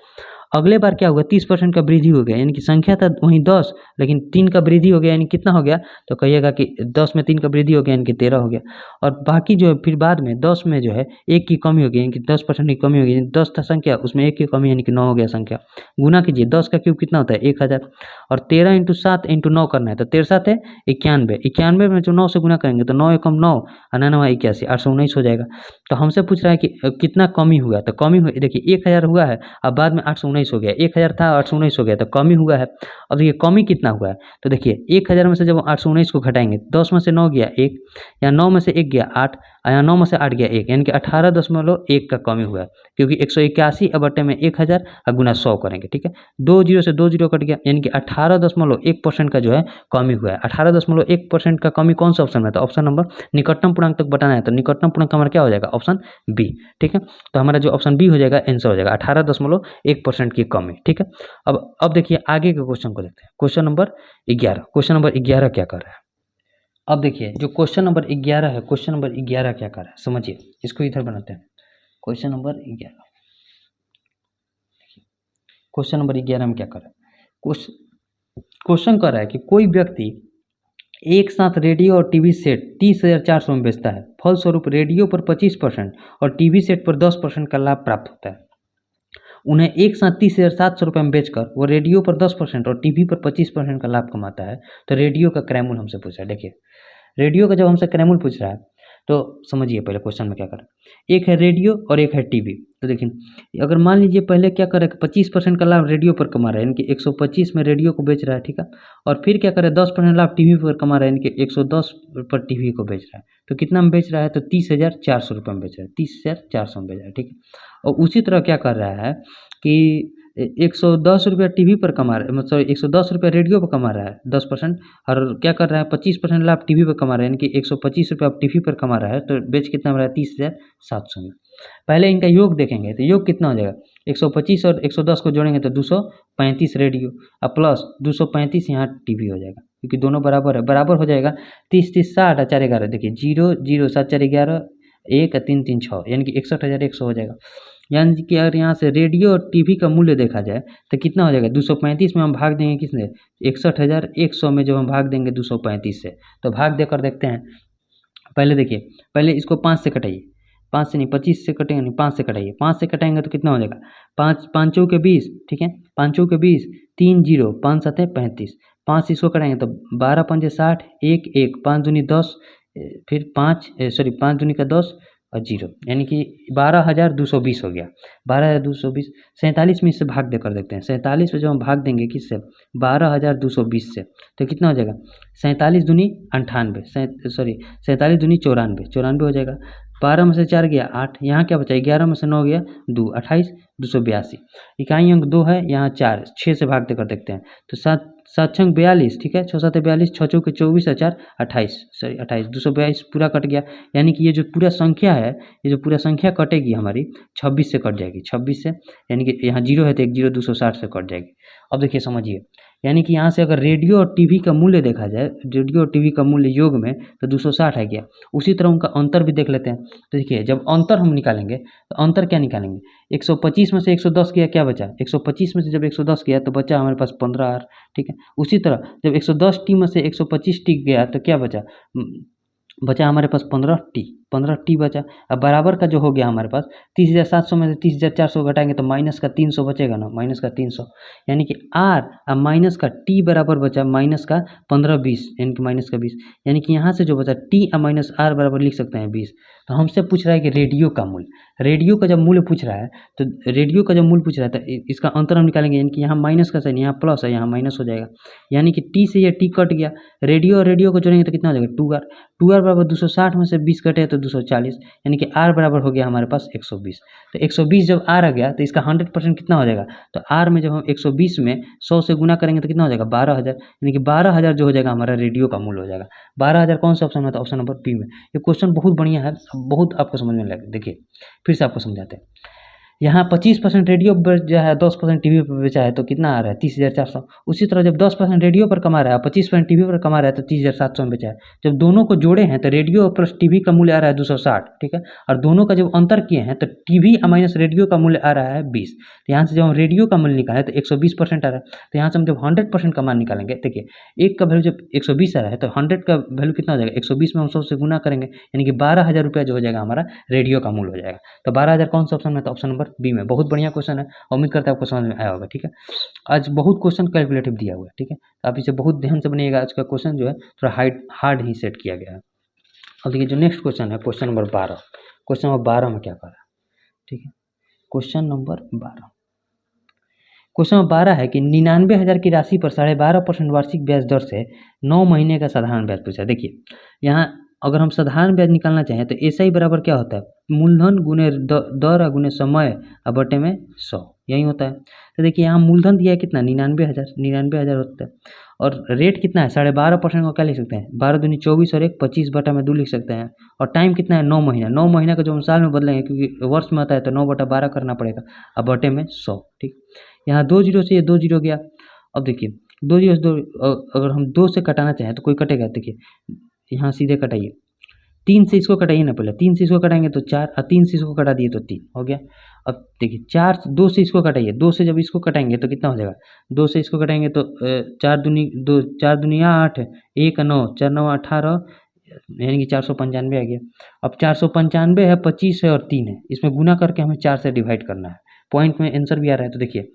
अगले बार क्या हुआ, 30% का वृद्धि हो गया, यानी कि संख्या था वहीं 10 लेकिन 3 का वृद्धि हो गया, यानी कितना हो गया, तो कहिएगा कि 10 में 3 का वृद्धि हो गया यानी कि 13 हो गया। और बाकी जो है फिर बाद में 10 में जो है 1 की कमी हो गई, यानी कि 10% की कमी हो गई, 10 था संख्या उसमें 1 की कमी यानी कि 9 हो गया संख्या। गुना कीजिए, 10 का क्यूब कितना होता है 1000, और 13 इंटू 7 इंटू 9 करना है, तो 13 7 है 91, 91 में जो 9 से गुना करेंगे तो 9 एकम 9 और 9 9 81, 819 हो जाएगा। तो हमसे पूछ रहा है कि कितना कमी हुआ, तो कमी हुई देखिए 1000 हुआ है, अब बाद में 819 हो गया, 1000 था 819 हो गया, तो कमी हुआ है। अब देखिए कमी कितना हुआ है, तो देखिए 1000 में से जब 819 को घटाएंगे, 10 में से 9 गया 1, या 9 में से 1 गया 8, या 9 में से 8 गया 1, यानी कि 18.1 का कमी हुआ है, क्योंकि 181 बटे में 1000 और गुना 100 करेंगे, ठीक है। 2 जीरो से 2 जीरो कट गया, यानी कि 18.1% का जो है कमी हुआ है। 18.1% का कमी कौन सा ऑप्शन में था, ऑप्शन नंबर निकटतम पूर्णांक तक बताना है, तो निकटतम पूर्णांक हमारा क्या हो जाएगा, ऑप्शन बी, ठीक है। तो हमारा जो ऑप्शन बी हो जाएगा आंसर हो जाएगा 18.1% की कमी, ठीक है। अब देखिए आगे के क्वेश्चन को देखते हैं, क्वेश्चन नंबर 11। क्वेश्चन नंबर 11 क्या कर रहा है, अब देखिए जो क्वेश्चन नंबर 11 है, क्वेश्चन नंबर 11 क्या कर रहा है समझिए, इसको इधर बनाते हैं। क्वेश्चन नंबर 11, क्वेश्चन नंबर 11 में क्या कर रहा है, क्वेश्चन कर रहा है कि कोई व्यक्ति एक साथ रेडियो और टीवी सेट 30,400 में बेचता है। फलस्वरूप रेडियो पर 25% और टीवी सेट पर 10% का लाभ प्राप्त होता है। उन्हें एक साथ 30,700 रुपये में बेचकर वो रेडियो पर 10% और टीवी पर 25% का लाभ कमाता है। तो रेडियो का क्रय मूल्य हमसे पूछा है। देखिए रेडियो का जब हमसे क्रय मूल्य पूछ रहा है तो समझिए पहले क्वेश्चन में क्या करें, एक है रेडियो और एक है टीवी। तो देखिए अगर मान लीजिए पहले क्या करें, 25% का लाभ रेडियो पर कमा रहा है, यानी कि 125 में रेडियो को बेच रहा है, ठीक है। और फिर क्या करें 10% लाभ टीवी पर कमा रहा है, यानी कि 110 पर टीवी को बेच रहा है। तो कितना में बेच रहा है, तो 30,400 रुपये में बेच रहा है, 30,400 में बेच रहा है, ठीक है। और उसी तरह क्या कर रहा है कि 110 रुपया टीवी पर कमा रहा है, मतलब 110 रुपया रेडियो पर कमा रहा है 10%, और क्या कर रहा है 25% लाभ टीवी पर कमा रहा है, यानी कि 125 रुपया टीवी पर कमा रहा है। तो बेच कितना में रहा है 30,700 में। पहले इनका योग देखेंगे तो योग कितना हो जाएगा, 125 और 110 को जोड़ेंगे तो 235 रेडियो और प्लस 235 यहाँ टीवी हो जाएगा, क्योंकि दोनों बराबर है, बराबर हो जाएगा 30 30 60 और 4 11, देखिए 0 0 7 4 11 1 3 3 6, यानी कि 61,100 हो जाएगा। यानी कि अगर यहाँ से रेडियो और टीवी का मूल्य देखा जाए तो कितना हो जाएगा, 235 में हम भाग देंगे किसने, 61,100 में जब हम भाग देंगे 235 से, तो भाग देकर देखते हैं। पहले देखिए, पहले इसको 5 से कटाइए, 5 से नहीं 25 से कटेंगे, नहीं 5 से कटाइए, 5 से कटाएंगे तो कितना हो जाएगा, 5 5 के 20, ठीक है, 5 के 20, 3 0 5 7 35, 5 इसको कटाएंगे तो 12 5 60, 1 1 5 दूनी 10, फिर 5 दूनी का 10 और 0, यानी कि 12,220 हो गया। 12,220 47 में इससे भाग देकर देखते हैं। 47 में जब हम भाग देंगे किससे, 12,220 से, तो कितना हो जाएगा, 47 दूनी 98, 47 दूनी 94, 94 हो जाएगा। 12 में से 4 गया 8, यहाँ क्या बचा 11 में से 9 गया 2, 28, 282। इकाई अंक 2 है, यहाँ 4, 6 से भाग देकर देखते हैं तो 7 7 छंग 42, ठीक है, 6 7 42, 6 चौके 24 और 4 28, सॉरी 28, 242 पूरा कट गया। यानी कि ये जो पूरा संख्या है, ये जो पूरा संख्या कटेगी हमारी 26 से कट जाएगी, 26 से, यानी कि यहाँ 0 है तो 1 0 260 से कट जाएगी। अब देखिए समझिए, यानी कि यहाँ से अगर रेडियो और टीवी का मूल्य देखा जाए, रेडियो और टीवी का मूल्य योग में तो 260 है गया। उसी तरह उनका अंतर भी देख लेते हैं। तो देखिए जब अंतर हम निकालेंगे तो अंतर क्या निकालेंगे, 125 में से 110 गया, क्या बचा 125 में से जब 110 गया तो बचा हमारे पास 15R, ठीक है। उसी तरह जब 110 टी में से 125 टी गया तो क्या बचा, बचा हमारे पास 15 टी बचा। अब बराबर का जो हो गया हमारे पास 30,700 में से 30,400 घटाएंगे तो माइनस का 300 बचेगा ना, माइनस का 300, यानी कि आर अब माइनस का टी बराबर बचा माइनस का 15-20, यानी कि माइनस का 20, यानी कि यहाँ से जो बचा टी और माइनस आर बराबर लिख सकते हैं 20। तो हमसे पूछ रहा है कि रेडियो का मूल्य, रेडियो का जब मूल्य पूछ रहा है तो रेडियो का जब मूल्य पूछ रहा है तो इसका अंतर हम निकालेंगे, यानी कि यहाँ माइनस का साइन, यहाँ प्लस है, यहाँ माइनस हो जाएगा, यानी कि टी से ये टी कट गया, रेडियो और रेडियो को जोड़ेंगे तो कितना हो जाएगा 2R, 2R बराबर 260 में से 20 कटे तो 240, यानी कि R बराबर हो गया हमारे पास 120। तो 120 जब R आ गया तो इसका 100% कितना हो जाएगा, तो R में जब हम 120 में 100 से गुना करेंगे तो कितना हो जाएगा 12,000, यानी कि 12,000 जो हो जाएगा हमारा रेडियो का मूल्य हो जाएगा। 12,000 कौन सा ऑप्शन में था, ऑप्शन नंबर बी में। ये क्वेश्चन बहुत बढ़िया है, बहुत आपको समझ में लगेगा। देखिए फिर से आपको समझाते हैं, यहाँ 25% रेडियो पर जो है 10% टीवी पर बेचा है तो कितना आ रहा है 30,400। उसी तरह जब 10% रेडियो पर कमा रहा है 25% टीवी पर कमा रहा है तो 30,700 में बेचा है। जब दोनों को जोड़े हैं तो रेडियो प्लस टीवी का मूल्य आ रहा है 260, ठीक है, और दोनों का जब अंतर किए हैं तो टीवी माइनस रेडियो का मूल्य आ रहा है 20। तो यहाँ से जब हम रेडियो का मूल्य निकालें तो 120% आ रहा है। तो यहाँ से हम जब 100% का मान निकालेंगे, देखिए एक का वैल्यू जब 120 आ रहा है तो 100 का वैल्यू कितना हो जाएगा, 120 में हम 100 से गुना करेंगे, यानी कि 12,000 रुपया जो हो जाएगा हमारा रेडियो का मूल्य हो जाएगा। तो 12,000 कौन सा ऑप्शन में था, ऑप्शन नंबर बी में। बहुत बढ़िया क्वेश्चन है, उम्मीद करता है आपको समझ में आया होगा, ठीक है। आज बहुत क्वेश्चन कैलकुलेटिव दिया हुआ है, ठीक है, तो आप इसे बहुत ध्यान से बनिएगा। आज का क्वेश्चन जो है थोड़ा हार्ड ही सेट किया गया है। अब देखिए जो नेक्स्ट क्वेश्चन है क्वेश्चन नंबर 12। क्वेश्चन नंबर 12 में क्या कर रहा है, ठीक है, क्वेश्चन नंबर 12, क्वेश्चन नंबर 12 है कि 99,000 की राशि पर 12.5% वार्षिक ब्याज दर से 9 महीने का साधारण ब्याज पूछा। देखिए यहाँ अगर हम साधारण ब्याज निकालना चाहें तो ऐसा ही बराबर क्या होता है, मूलधन गुने दर गुने समय और बटे में 100, यही होता है। तो देखिए यहाँ मूलधन दिया है कितना 99,000 होता है, और रेट कितना है 12.5% को क्या लिख सकते हैं 12 दूनी 24 और 1 25 बटा में 2 लिख सकते हैं। और टाइम कितना है 9 महीना, 9 महीना का जो हम साल में बदलेंगे क्योंकि वर्ष में आता है तो 9/12 करना पड़ेगा और बटे में 100, ठीक। यहाँ 2 जीरो से ये 2 जीरो गया। अब देखिए 2 जीरो से 2 अगर हम 2 से कटाना चाहें तो कोई कटेगा, देखिए यहाँ सीधे कटाइए, 3 से इसको कटाइए ना, पहले 3 से इसको कटाएंगे तो 4 और 3 से इसको कटा दिए तो 3 हो गया। अब देखिए 2 से इसको कटाइए, 2 से जब इसको कटाएंगे तो कितना हो जाएगा, 2 से इसको कटाएंगे तो 4 दूनी 8, 1 9, 4 9 18, यानी कि 495 आ गया। अब 495 है, 25 है और 3 है, इसमें गुना करके हमें 4 से डिवाइड करना है। पॉइंट में आंसर भी आ रहा है तो देखिए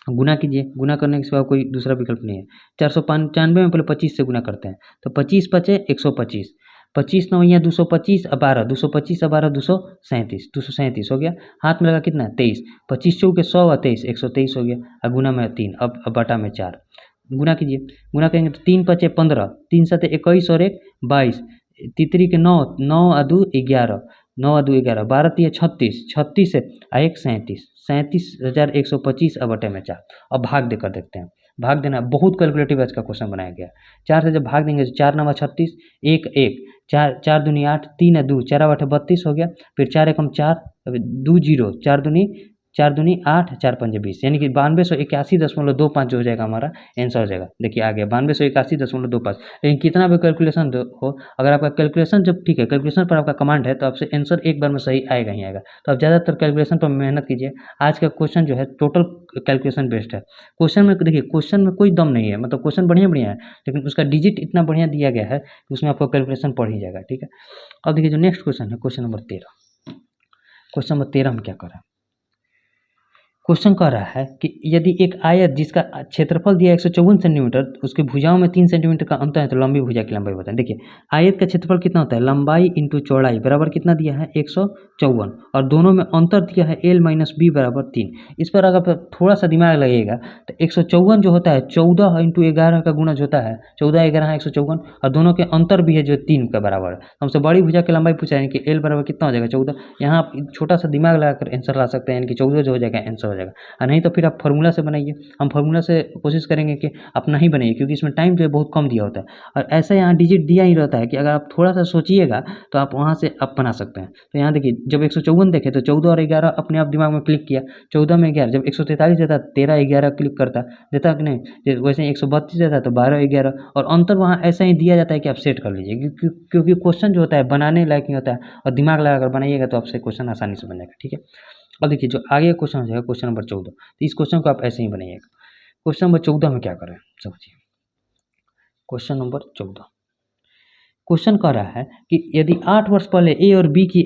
गुना कीजिए, गुना करने के सिवा कोई दूसरा विकल्प नहीं है। 495 में पहले 25 से गुना करते हैं तो 25 पचे 125, 25 9 यहाँ 225 और 12, 225 और 12 237 हो गया। हाथ में लगा कितना 23, 25 चौके 100 और 23 123 हो गया, और गुना में 3, अब बटा में 4। गुना कीजिए, गुना करेंगे तो 3 पचे 15, 3 7 21 और 1 22, तितरी के 9, 9 और 2 11, 9 और 2 11, 12 3 36, 36 है और 1 37, 37,125 और बटे में 4। अब भाग देकर देखते हैं, भाग देना बहुत कैलकुलेटिव आज का क्वेश्चन बनाया गया। 4 से जब भाग देंगे तो 4 9 36, 1 1, 4 दूनी 8, 3 है 2, 4 8 32 हो गया। फिर 4 1 4, 2 0, 4 दूनी 8, 4 5 20, यानी कि 9281.25 जो हो जाएगा हमारा आंसर हो जाएगा। देखिए आ गया 9281.25। लेकिन कितना भी कैलकुलेशन हो, अगर आपका कैलकुलेशन जब ठीक है, कैलकुलेशन पर आपका कमांड है तो आपसे आंसर एक बार में सही आएगा ही आएगा। तो आप ज़्यादातर कैलकुलेशन पर मेहनत कीजिए। आज का क्वेश्चन जो है टोटल कैलकुलेशन बेस्ड है। क्वेश्चन में देखिए क्वेश्चन में कोई दम नहीं है, मतलब क्वेश्चन बढ़िया है लेकिन उसका डिजिट इतना बढ़िया दिया गया है कि उसमें आपको कैलकुलेशन पड़ ही जाएगा, ठीक है। अब देखिए जो नेक्स्ट क्वेश्चन है क्वेश्चन नंबर 13। क्वेश्चन नंबर 13 में क्या कर रहा है, क्वेश्चन कह रहा है कि यदि एक आयत जिसका क्षेत्रफल दिया 154 सेंटीमीटर, उसकी भुजाओं में 3 सेंटीमीटर का अंतर है, तो लंबी भुजा की लंबाई बताएं। देखिए आयत का क्षेत्रफल कितना होता है, लंबाई इंटू चौड़ाई बराबर कितना दिया है 154, और दोनों में अंतर दिया है l माइनस बी बराबर 3। इस पर अगर थोड़ा सा दिमाग लगेगा तो 154 जो होता है 14 इंटू 11 का गुणज होता है, 14 11 154, और दोनों के अंतर भी है जो 3 के बराबर है। हमसे बड़ी भुजा की लंबाई पूछा है कि l बराबर कितना हो जाएगा 14। यहाँ आप छोटा सा दिमाग लगाकर आंसर ला सकते हैं, यानी कि 14 जो हो जाएगा आंसर हो जाएगा, और नहीं तो फिर आप फार्मूला से बनाइए। हम फार्मूला से कोशिश करेंगे कि आप नहीं बनाइए, क्योंकि इसमें टाइम जो है बहुत कम दिया होता है, और ऐसा यहाँ डिजिट दिया ही रहता है कि अगर आप थोड़ा सा सोचिएगा तो आप वहाँ से आप बना सकते हैं। तो यहाँ देखिए जब 154 देखे तो 14 और 11 अपने आप दिमाग में क्लिक किया, 14 में 11, जब 143 देता 13 11 क्लिक करता देता कि नहीं, वैसे 132 देता तो 12 11, और अंतर वहाँ ऐसा ही दिया जाता है कि आप सेट कर लीजिए, क्योंकि क्वेश्चन जो होता है बनाने लायक नहीं होता है, और दिमाग लगाकर बनाइएगा तो आपसे क्वेश्चन आसानी से बन जाएगा। ठीक है, अब देखिए जो आगे क्वेश्चन हो जाएगा क्वेश्चन नंबर 14, तो इस क्वेश्चन को आप ऐसे ही बनाइएगा। क्वेश्चन नंबर 14 में क्या करें समझिए। क्वेश्चन नंबर 14 क्वेश्चन कह रहा है कि यदि 8 वर्ष पहले ए और बी की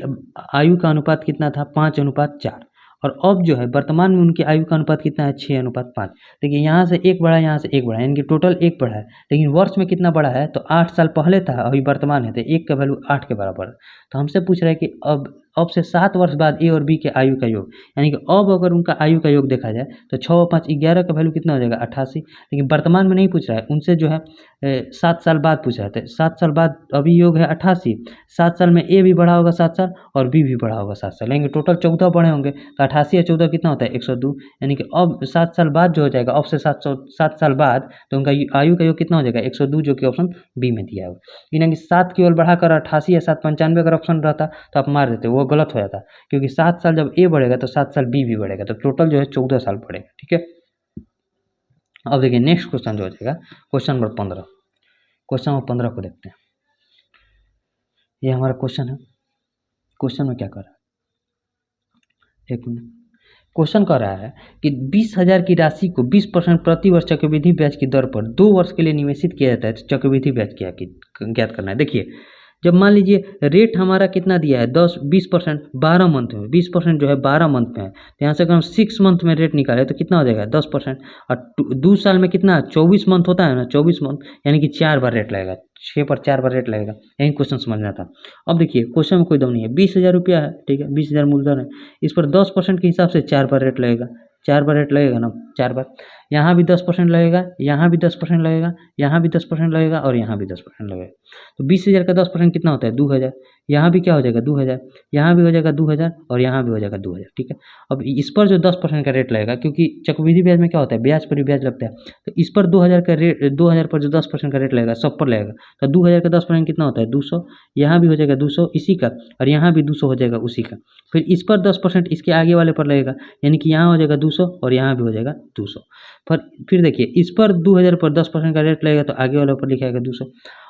आयु का अनुपात कितना था 5:4, और अब जो है वर्तमान में उनकी आयु का अनुपात कितना है 6:5। देखिए यहाँ से एक बढ़ा, यहाँ से एक बढ़ा, यानी कि टोटल एक बढ़ा है, लेकिन वर्ष में कितना बढ़ा है, तो 8 साल पहले था अभी वर्तमान है, तो एक का वैल्यू 8 के बराबर है। तो हमसे पूछ रहा है कि अब से 7 वर्ष बाद ए और बी के आयु का योग, यानी कि अब अगर उनका आयु का योग देखा जाए तो 6 और 5 11 का वैल्यू कितना हो जाएगा 88। लेकिन वर्तमान में नहीं पूछ रहा है, उनसे जो है 7 साल बाद पूछ रहा था, 7 साल बाद अभी योग है 88, 7 साल में ए भी बढ़ा होगा 7 साल और बी भी बढ़ा होगा 7 साल, यानी कि टोटल 14 बढ़े होंगे, तो 88 या 14 कितना होता है 102, यानी कि अब 7 साल बाद जो हो जाएगा, अब से 7 साल बाद तो उनका आयु का योग कितना हो जाएगा 102, जो कि ऑप्शन बी में दिया है। यानी कि 7 केवल बढ़ाकर 88 या 7 95 अगर ऑप्शन रहता तो आप मार देते, वो गलत हो जाता, क्योंकि 7 साल जब ए बढ़ेगा तो 7 साल बी भी बढ़ेगा, तो टोटल जो है 14 साल बढ़ेगा। ठीक है, अब देखिए नेक्स्ट क्वेश्चन जो हो जाएगा क्वेश्चन नंबर 15। क्वेश्चन नंबर 15 को देखते हैं। ये हमारा क्वेश्चन है। क्वेश्चन में क्या कर रहा है, एक मिनट। क्वेश्चन कह रहा है कि 20,000 की राशि को 20% प्रति वर्ष चक्रवृद्धि ब्याज की दर पर 2 वर्ष के लिए निवेशित किया जाता है, तो चक्रवृद्धि ब्याज क्या ज्ञात करना है। देखिए जब मान लीजिए रेट हमारा कितना दिया है 20% 12 मंथ में, 20% जो है 12 मंथ में है, तो यहाँ से अगर हम 6 मंथ में रेट निकाले तो कितना हो जाएगा 10%, और 2 साल में कितना 24 मंथ होता है ना, 24 मंथ, यानी कि 4 बार रेट लगेगा, 6 पर 4 बार रेट लगेगा। यही क्वेश्चन समझना था। अब देखिए क्वेश्चन में कोई दम नहीं है, 20,000 रुपया है, ठीक है, 20,000 मूलधन है, इस पर 10% के हिसाब से 4 बार रेट लगेगा, 4 बार रेट लगेगा ना, 4 बार, यहाँ भी 10% लगेगा, यहाँ भी 10% लगेगा, यहाँ भी 10% लगेगा, और यहाँ भी 10% लगेगा। तो 20,000 का 10% कितना होता है 2,000, यहाँ भी क्या हो जाएगा 2,000, यहाँ भी हो जाएगा 2,000, और यहाँ भी हो जाएगा 2,000। ठीक है, अब इस पर जो 10% का रेट लगेगा, क्योंकि चक्रवृद्धि ब्याज में क्या होता है ब्याज पर ही ब्याज लगता है, तो इस पर 2,000 का रेट, 2,000 पर जो 10% का रेट लगेगा सब पर लगेगा, तो 2,000 का 10% कितना होता है 200, यहाँ भी हो जाएगा 200 इसी का, और यहाँ भी 200 हो जाएगा उसी का, फिर इस पर 10% इसके आगे वाले पर लगेगा, यानी कि यहाँ हो जाएगा 200 और यहाँ भी हो जाएगा 200, पर फिर देखिए इस पर 2,000 पर 10% का रेट लगेगा, तो आगे वाले पर लिखा जाएगा 200।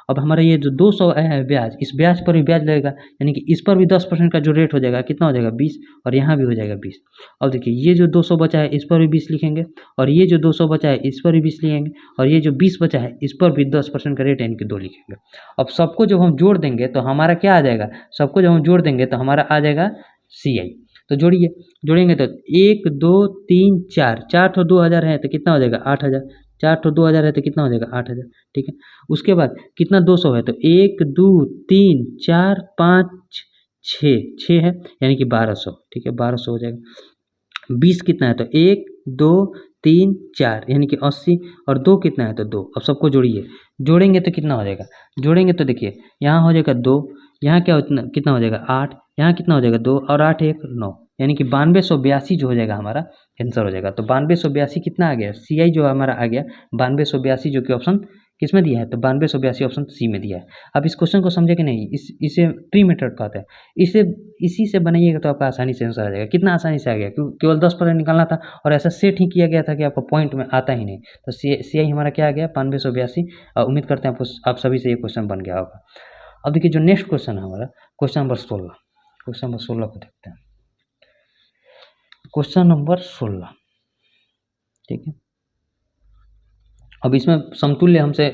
अब हमारा ये जो 200 है ब्याज, इस ब्याज पर भी ब्याज लगेगा, यानी कि इस पर भी 10% का जो रेट हो जाएगा कितना हो जाएगा 20, और यहाँ भी हो जाएगा 20। अब देखिए ये जो 200 बचा है इस पर भी 20 लिखेंगे, और ये जो 200 बचा है इस पर भी 20 लिखेंगे, और ये जो 20 बचा है इस पर भी 10% का रेट यानी कि 2 लिखेंगे। अब सबको जब हम जोड़ देंगे तो हमारा क्या आ जाएगा, सबको जब हम जोड़ देंगे तो हमारा आ जाएगा CI। तो जोड़िए, जोड़ेंगे तो 1 2 3 4, 4 तो 2,000 है तो कितना हो जाएगा 8,000, 4 तो 2,000 है तो कितना हो जाएगा 8,000। ठीक है, उसके बाद कितना 200 है तो 1 2 3 4 5 6, 6 है यानी कि 1200। ठीक है, 1200 हो जाएगा। 20 कितना है तो 1 2 3 4 यानी कि 80, और 2 कितना है तो 2। अब सबको जोड़िए, जोड़ेंगे तो कितना हो जाएगा, जोड़ेंगे तो देखिए यहाँ हो जाएगा 2, यहाँ क्या कितना हो जाएगा 8, यहाँ कितना हो जाएगा 2, और 8 1 9, यानी कि 9282 जो हो जाएगा हमारा आंसर हो जाएगा। तो 9282 कितना आ गया CI जो हमारा आ गया 9282, जो कि ऑप्शन किस में दिया है तो 9282 ऑप्शन C में दिया है। अब इस क्वेश्चन को समझे कि नहीं, इसे ट्री मेथड कहते हैं, इसी से बनाइएगा तो आपका आसानी से आंसर आ जाएगा। कितना आसानी से आ गया, क्योंकि केवल 10% निकालना था, और ऐसा सेट ही किया गया था कि आपको पॉइंट में आता ही नहीं। तो CI हमारा क्या आ गया 9282। उम्मीद करते हैं आप सभी से ये क्वेश्चन बन गया होगा। अब देखिए जो नेक्स्ट क्वेश्चन है हमारा क्वेश्चन नंबर 16, क्वेश्चन नंबर 16 को देखते हैं। क्वेश्चन नंबर 16, ठीक है, अब इसमें समतुल्य हमसे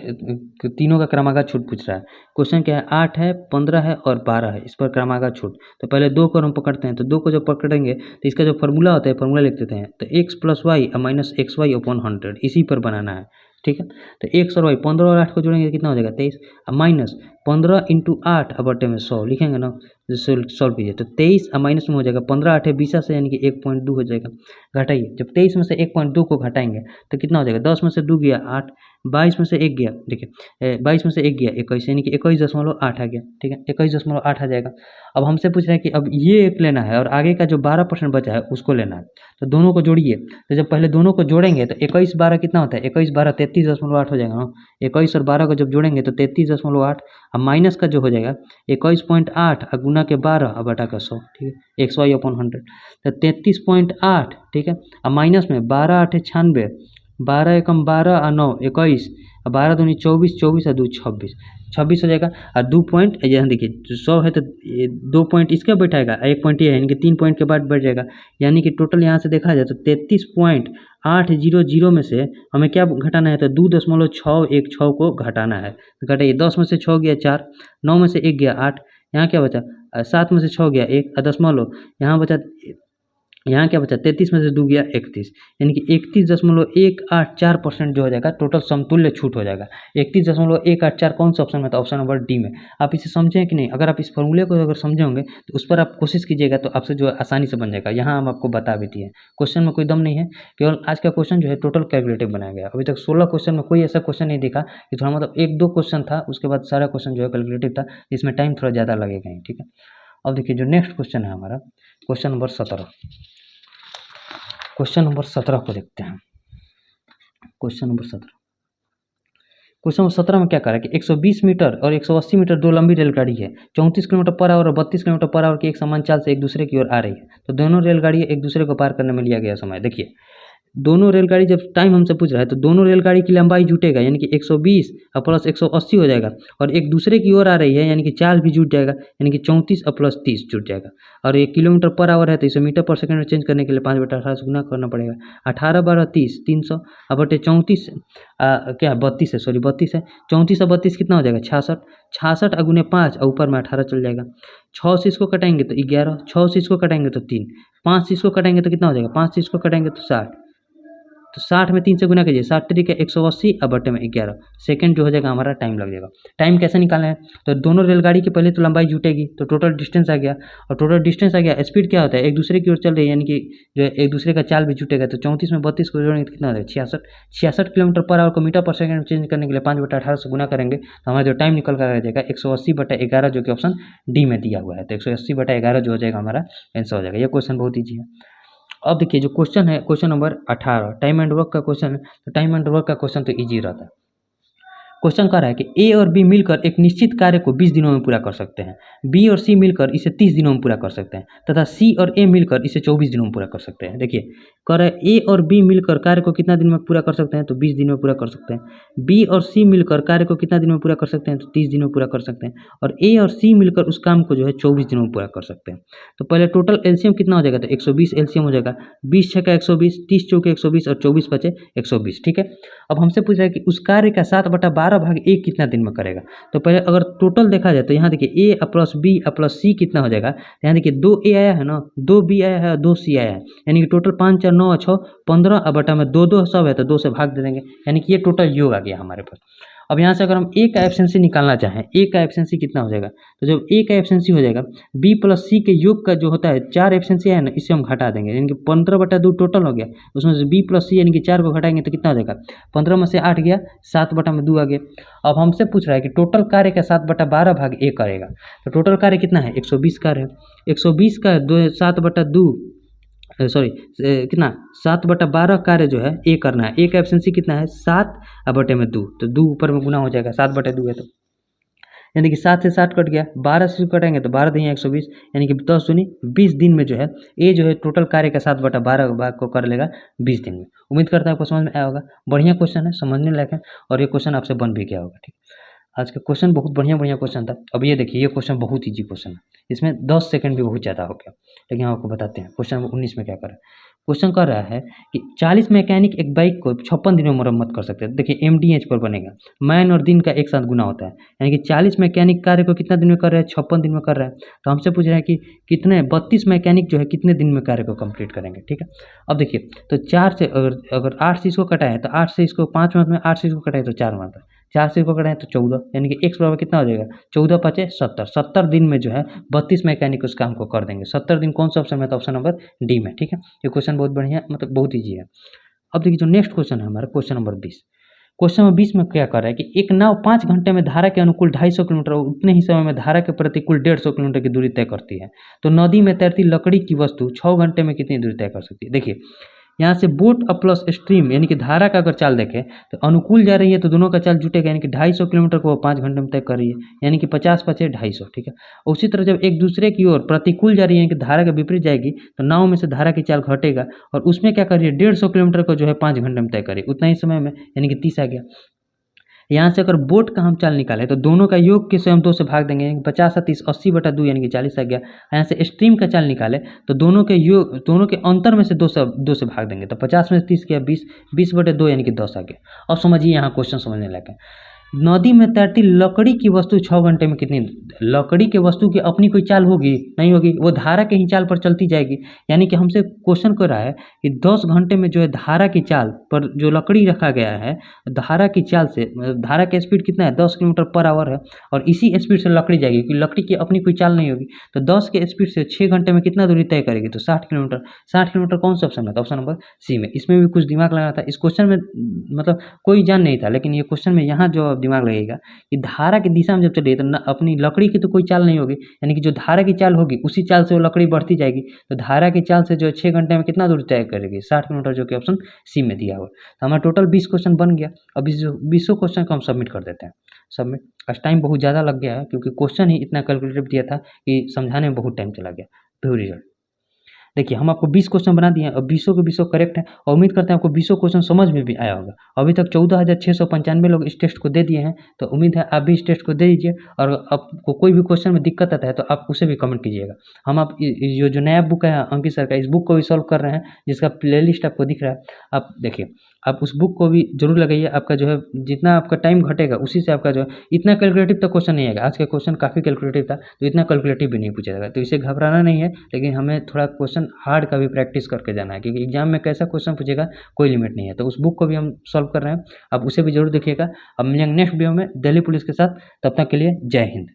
तीनों का क्रमागत छूट पूछ रहा है। क्वेश्चन क्या है, 8 है, 15 है और 12 है, इस पर क्रमागत छूट। तो पहले 2 को हम पकड़ते हैं, तो 2 को जब पकड़ेंगे तो इसका जो फॉर्मूला होता है, फॉर्मूला लिख देते हैं। तो x + y minus XY upon 100 इसी पर बनाना है, ठीक है। तो x और y 15 और 8 को जोड़ेंगे कितना हो जाएगा 23, माइनस 15 × 8 बटे में 100 लिखेंगे ना, सॉल्व कीजिए। तो 23 माइनस में हो जाएगा 15 8 20 से, यानी कि 1.2 हो जाएगा। घटाइए, जब 23 में से 1.2 को घटाएंगे तो कितना हो जाएगा, 10 में से 2 गया 8, 22 में से 1 गया, देखिए 22 में से 1 गया 21, यानी कि 21.8 आ गया, ठीक है, 21.8 आ जाएगा। अब हमसे पूछ रहा है कि अब ये एक लेना है और आगे का जो 12% बचा है उसको लेना है। तो दोनों को जोड़िए। तो जब पहले दोनों को जोड़ेंगे तो 21 12 कितना होता है, 21 12 33.8 हो जाएगा ना। 21 और 12 को जब जोड़ेंगे तो 33.8, अब माइनस का जो हो जाएगा 21.8 गुना के 12 बटा का 100, ठीक है, XY अपॉन 100। तो 33.8, ठीक है, अब माइनस में 12 8 96, 12 एकम 12 और 9 21, 12 दूनी 24, 24 और 2 26, 26 हो जाएगा। और 2 पॉइंट यहाँ देखिए 100 है तो 2 पॉइंट इसका बैठाएगा, 1 पॉइंट ये है, यानी कि 3 पॉइंट के बाद बढ़ जाएगा। यानी कि टोटल यहाँ से देखा जाए तो 33.800 में से हमें क्या घटाना है, तो 2.616 को घटाना है। तो घटाइए, 10 में से 6 गया 4, 9 में से 1 गया 8, यहाँ क्या बचा 7 में से 6 गया 1, दशमलव यहाँ बचा, यहाँ क्या बचा 33 में से 2 गया 31, यानी कि 31.184% जो हो जाएगा टोटल समतुल्य छूट हो जाएगा। 31.184 कौन सा ऑप्शन में था, ऑप्शन नंबर डी में। आप इसे समझें कि नहीं, अगर आप इस फॉर्मूले को अगर समझे होंगे तो उस पर आप कोशिश कीजिएगा तो आपसे जो आसानी से बन जाएगा। यहाँ हम आपको बता भी दिए, क्वेश्चन में कोई दम नहीं है, केवल आज का क्वेश्चन जो है टोटल कैलकुलेटिव बनाया गया। अभी तक 16 क्वेश्चन में कोई ऐसा क्वेश्चन नहीं दिखा कि थोड़ा मतलब 1-2 क्वेश्चन था, उसके बाद सारा क्वेश्चन जो है कैलकुलेटिव था, इसमें टाइम थोड़ा ज़्यादा लगेगा, ठीक है। अब देखिए जो नेक्स्ट क्वेश्चन है हमारा, क्वेश्चन नंबर 17। क्वेश्चन नंबर 17 को देखते हैं। क्वेश्चन नंबर 17 में क्या करा कि 120 मीटर और 180 मीटर दो लंबी रेलगाड़ी है, 34 किलोमीटर पर आवर और 32 किलोमीटर पर आवर की एक समान चाल से एक दूसरे की ओर आ रही है। तो दोनों रेलगाड़ी एक दूसरे को पार करने में लिया गया समय। देखिए दोनों रेलगाड़ी जब टाइम हमसे पूछ रहा है तो दोनों रेलगाड़ी की लंबाई जुटेगा, यानी कि 120 और प्लस 180 हो जाएगा, और एक दूसरे की ओर आ रही है यानी कि चाल भी जुट जाएगा, यानी कि 34 और प्लस 30 जुट जाएगा। और ये किलोमीटर पर आवर है तो इसे मीटर पर सेकंड में चेंज करने के लिए 5/18 से गुना करना पड़ेगा। 18 12 30 300 और बटे 34 क्या 32 है, सॉरी 32 है, 34 और 32 कितना हो जाएगा 66, 66 गुने 5 और ऊपर में 18 चल जाएगा। 6 से इसको कटाएंगे तो 11, 6 से इसको कटाएंगे तो 3, 5 से इसको कटाएंगे तो कितना हो जाएगा, 5 से इसको कटाएंगे तो 60, तो 60 में 3 से गुना कीजिए, 60 तरीके 180 और बटे में 11 सेकंड जो हो जाएगा हमारा टाइम लग जाएगा। टाइम कैसे निकालना है, तो दोनों रेलगाड़ी की पहले तो लंबाई जुटेगी तो टोटल डिस्टेंस आ गया, और टोटल डिस्टेंस आ गया, स्पीड क्या होता है एक दूसरे की ओर चल रही है, यानी कि जो एक दूसरे का चाल भी जुटेगा। तो 34 में 32 को जोड़ेंगे तो कितना हो जाएगा 66 किलोमीटर पर आवर को मीटर पर सेकंड में चेंज करने के लिए 5/18 से गुना करेंगे तो हमारा जो टाइम निकल कर आ जाएगा 180/11 जो कि ऑप्शन डी में दिया हुआ है। तो 180/11 जो हो जाएगा हमारा आंसर हो जाएगा। ये क्वेश्चन बहुत ईजी है। अब देखिए जो क्वेश्चन है question number 18 time and work का क्वेश्चन है। तो टाइम एंड वर्क का क्वेश्चन तो इजी रहता है। क्वेश्चन कह रहा है कि ए और बी मिलकर एक निश्चित कार्य को 20 दिनों में पूरा कर सकते हैं, बी और सी मिलकर इसे 30 दिनों में पूरा कर सकते हैं, तथा सी और ए मिलकर इसे 24 दिनों में पूरा कर सकते हैं। देखिए कह रहा है ए और बी मिलकर कार्य को कितना दिन में पूरा कर सकते हैं, तो 20 दिन में पूरा कर सकते हैं। बी और सी मिलकर कार्य को कितना दिन में पूरा कर सकते हैं, तो 30 दिन में पूरा कर सकते हैं। और ए और सी मिलकर उस काम को जो है 24 दिनों में पूरा कर सकते हैं। तो पहले टोटल एलसीएम कितना हो जाएगा, तो 120 एलसीएम हो जाएगा, 20 छक्का 120, 30 चौके 120 और 24 बचे 120, ठीक है। अब हमसे पूछ रहा है कि उस कार्य का 7/12 भाग ए कितना दिन में करेगा। तो पहले अगर टोटल देखा जाए तो यहाँ देखिए ए प्लस बी प्लस सी कितना हो जाएगा, यहाँ देखिए 2 ए आया है ना, 2 बी आया है, 2 सी आया है, यानी कि टोटल 5 4 9 6 15 और बटा में 2 2 सब है तो 2 से भाग दे देंगे, यानी कि ये टोटल योग आ गया हमारे पास। अब यहाँ से अगर हम ए का एफिशिएंसी निकालना चाहें, ए का एफिशिएंसी कितना हो जाएगा, तो जब ए का एफिशिएंसी हो जाएगा बी प्लस सी के योग का जो होता है 4 एफिशिएंसी है ना, इससे हम घटा देंगे, यानी कि 15/2 टोटल हो गया, उसमें से बी प्लस सी यानी कि 4 को घटाएंगे तो कितना हो जाएगा, 15 में से 8 गया, 7/2 आ गया। अब हमसे पूछ रहा है कि टोटल कार्य का 7/12 भाग ए करेगा। तो टोटल कार्य कितना है 120 कार्य है, 120 का 7/2 सॉरी कितना 7/12 कार्य जो है ए करना है। ए का एफिशिएंसी कितना है 7/2, तो 2 ऊपर में गुना हो जाएगा, 7/2 है तो यानी कि 7 से 7 कट गया, 12 से कटेंगे तो 12 दूनी 120, यानी कि 10 दूनी 20 दिन में जो है ए जो है टोटल कार्य का 7/12 भाग को कर लेगा 20 दिन में। उम्मीद करता हूँ आपको समझ में आया होगा। बढ़िया क्वेश्चन है, समझने लायक है, और ये क्वेश्चन आपसे बन भी गया होगा, ठीक। आज का क्वेश्चन बहुत बढ़िया क्वेश्चन था। अब ये देखिए, ये क्वेश्चन बहुत ईजी क्वेश्चन है, इसमें 10 सेकंड भी बहुत ज़्यादा हो गया, लेकिन हम आपको बताते हैं क्वेश्चन नंबर 19 में क्या कर रहा है। क्वेश्चन कर रहा है कि 40 मैकेनिक एक बाइक को 56 दिन में मरम्मत कर सकते हैं। देखिए एमडीएच पर बनेगा, मैन और दिन का एक साथ गुना होता है, यानी कि 40 मैकेनिक कार्य को कितना दिन में कर रहा है, 56 दिन में कर रहा है। तो हमसे पूछ रहा है कि कितने 32 मैकेनिक जो है कितने दिन में कार्य को कंप्लीट करेंगे, ठीक है। अब देखिए, तो 4 से अगर 8 से इसको कटाएं तो 8 से इसको 5 मंथ में, 8 से इसको कटाएं तो 4 मंथ, 4 से इसको कटाएं तो 14, यानी कि x बराबर कितना हो जाएगा, 14 पचे 70, 70 दिन में जो है 32 मैकेनिक उस काम को कर देंगे। 70 दिन कौन सा ऑप्शन में, तो ऑप्शन नंबर डी में, ठीक है। ये क्वेश्चन बहुत बढ़िया, मतलब बहुत ईजी है। अब देखिए जो नेक्स्ट क्वेश्चन है हमारा, क्वेश्चन नंबर 20। क्वेश्चन नंबर 20 में क्या कर रहा है कि एक नाव 5 घंटे में धारा के अनुकूल 250 किलोमीटर और उतने ही समय में धारा के प्रतिकूल 150 किलोमीटर की दूरी तय करती है, तो नदी में तैरती लकड़ी की वस्तु 6 घंटे में कितनी दूरी तय कर सकती है। देखिए यहाँ से बोट प्लस स्ट्रीम यानी कि धारा का अगर चाल देखें तो अनुकूल जा रही है तो दोनों का चाल जुटेगा, यानी कि 250 किलोमीटर को वो 5 घंटे में तय कर रही है, यानी कि 50 पचे 250, ठीक है। उसी तरह जब एक दूसरे की ओर प्रतिकूल जा रही है, कि धारा के विपरीत जाएगी, तो नाव में से धारा की चाल घटेगा और उसमें क्या कर रही है, 150 किलोमीटर को जो है 5 घंटे में तय करी, उतना ही समय में, यानी कि 30 आ गया। यहाँ से अगर बोट का हम चाल निकालें तो दोनों का योग के से हम 2 से भाग देंगे, यानी 50 और 30 80/2 यानी कि 40 आ गया। यहाँ से स्ट्रीम का चाल निकालें तो दोनों के योग, दोनों के अंतर में से 2 से भाग देंगे, तो 50 में से 30 गया 20, 20/2 यानी कि 10 आ गया। अब समझिए यहाँ क्वेश्चन समझने लायक है। नदी में तैरती लकड़ी की वस्तु 6 घंटे में कितनी, लकड़ी के वस्तु की अपनी कोई चाल होगी, नहीं होगी, वो धारा के ही चाल पर चलती जाएगी। यानी कि हमसे क्वेश्चन कर रहा है कि 10 घंटे में जो है धारा की चाल पर जो लकड़ी रखा गया है, धारा की चाल से, धारा का स्पीड कितना है, 10 किलोमीटर पर आवर है, और इसी स्पीड से लकड़ी जाएगी, क्योंकि लकड़ी की अपनी कोई चाल नहीं होगी। तो 10 के स्पीड से 6 घंटे में कितना दूरी तय करेगी, तो 60 किलोमीटर। 60 किलोमीटर कौन सा ऑप्शन है, तो ऑप्शन नंबर सी में। इसमें भी कुछ दिमाग लगाना था, इस क्वेश्चन में मतलब कोई जान नहीं था, लेकिन ये क्वेश्चन में यहाँ जो दिमाग लगेगा कि धारा की दिशा में जब चलिए तो अपनी लकड़ी की तो कोई चाल नहीं होगी, यानी कि जो धारा की चाल होगी उसी चाल से वो लकड़ी बढ़ती जाएगी, तो धारा की चाल से जो है 6 घंटे में कितना दूरी तय करेगी, 60 किलोमीटर, जो कि ऑप्शन सी में दिया हुआ। तो हमारा टोटल 20 क्वेश्चन बन गया। अब इस 20 क्वेश्चन को हम सबमिट कर देते हैं। सबमिट, आज टाइम बहुत ज़्यादा लग गया है क्योंकि क्वेश्चन ही इतना कैलकुलेटिव दिया था कि समझाने में बहुत टाइम चला गया। व्यू रिजल्ट देखिए, हम आपको 20 क्वेश्चन बना दिए हैं और 20 के 20 करेक्ट है, और उम्मीद करते हैं आपको 20 क्वेश्चन समझ में भी आया होगा। अभी तक 14,695 लोग इस टेस्ट को दे दिए हैं, तो उम्मीद है आप भी इस टेस्ट को दे दीजिए। और आपको कोई भी क्वेश्चन में दिक्कत आता है तो आप उसे भी कमेंट कीजिएगा। हम आप जो नया बुक है अंकित सर का, इस बुक को भी सॉल्व कर रहे हैं, जिसका प्लेलिस्ट आपको दिख रहा है। आप देखिए, आप उस बुक को भी जरूर लगाइए। आपका जो है जितना आपका टाइम घटेगा उसी से आपका जो है, इतना कैलकुलेटिव तो क्वेश्चन नहीं आएगा। आज का क्वेश्चन काफ़ी कैलकुलेटिव था, तो इतना कैलकुलेटिव भी नहीं पूछा जाएगा, तो इसे घबराना नहीं है। लेकिन हमें थोड़ा क्वेश्चन हार्ड का भी प्रैक्टिस करके जाना है, क्योंकि एग्जाम में कैसा क्वेश्चन पूछेगा कोई लिमिट नहीं है। तो उस बुक को भी हम सॉल्व कर रहे हैं, आप उसे भी जरूर देखिएगा। अब मिलेंगे नेक्स्ट वीडियो में दिल्ली पुलिस के साथ, तब तक के लिए जय हिंद।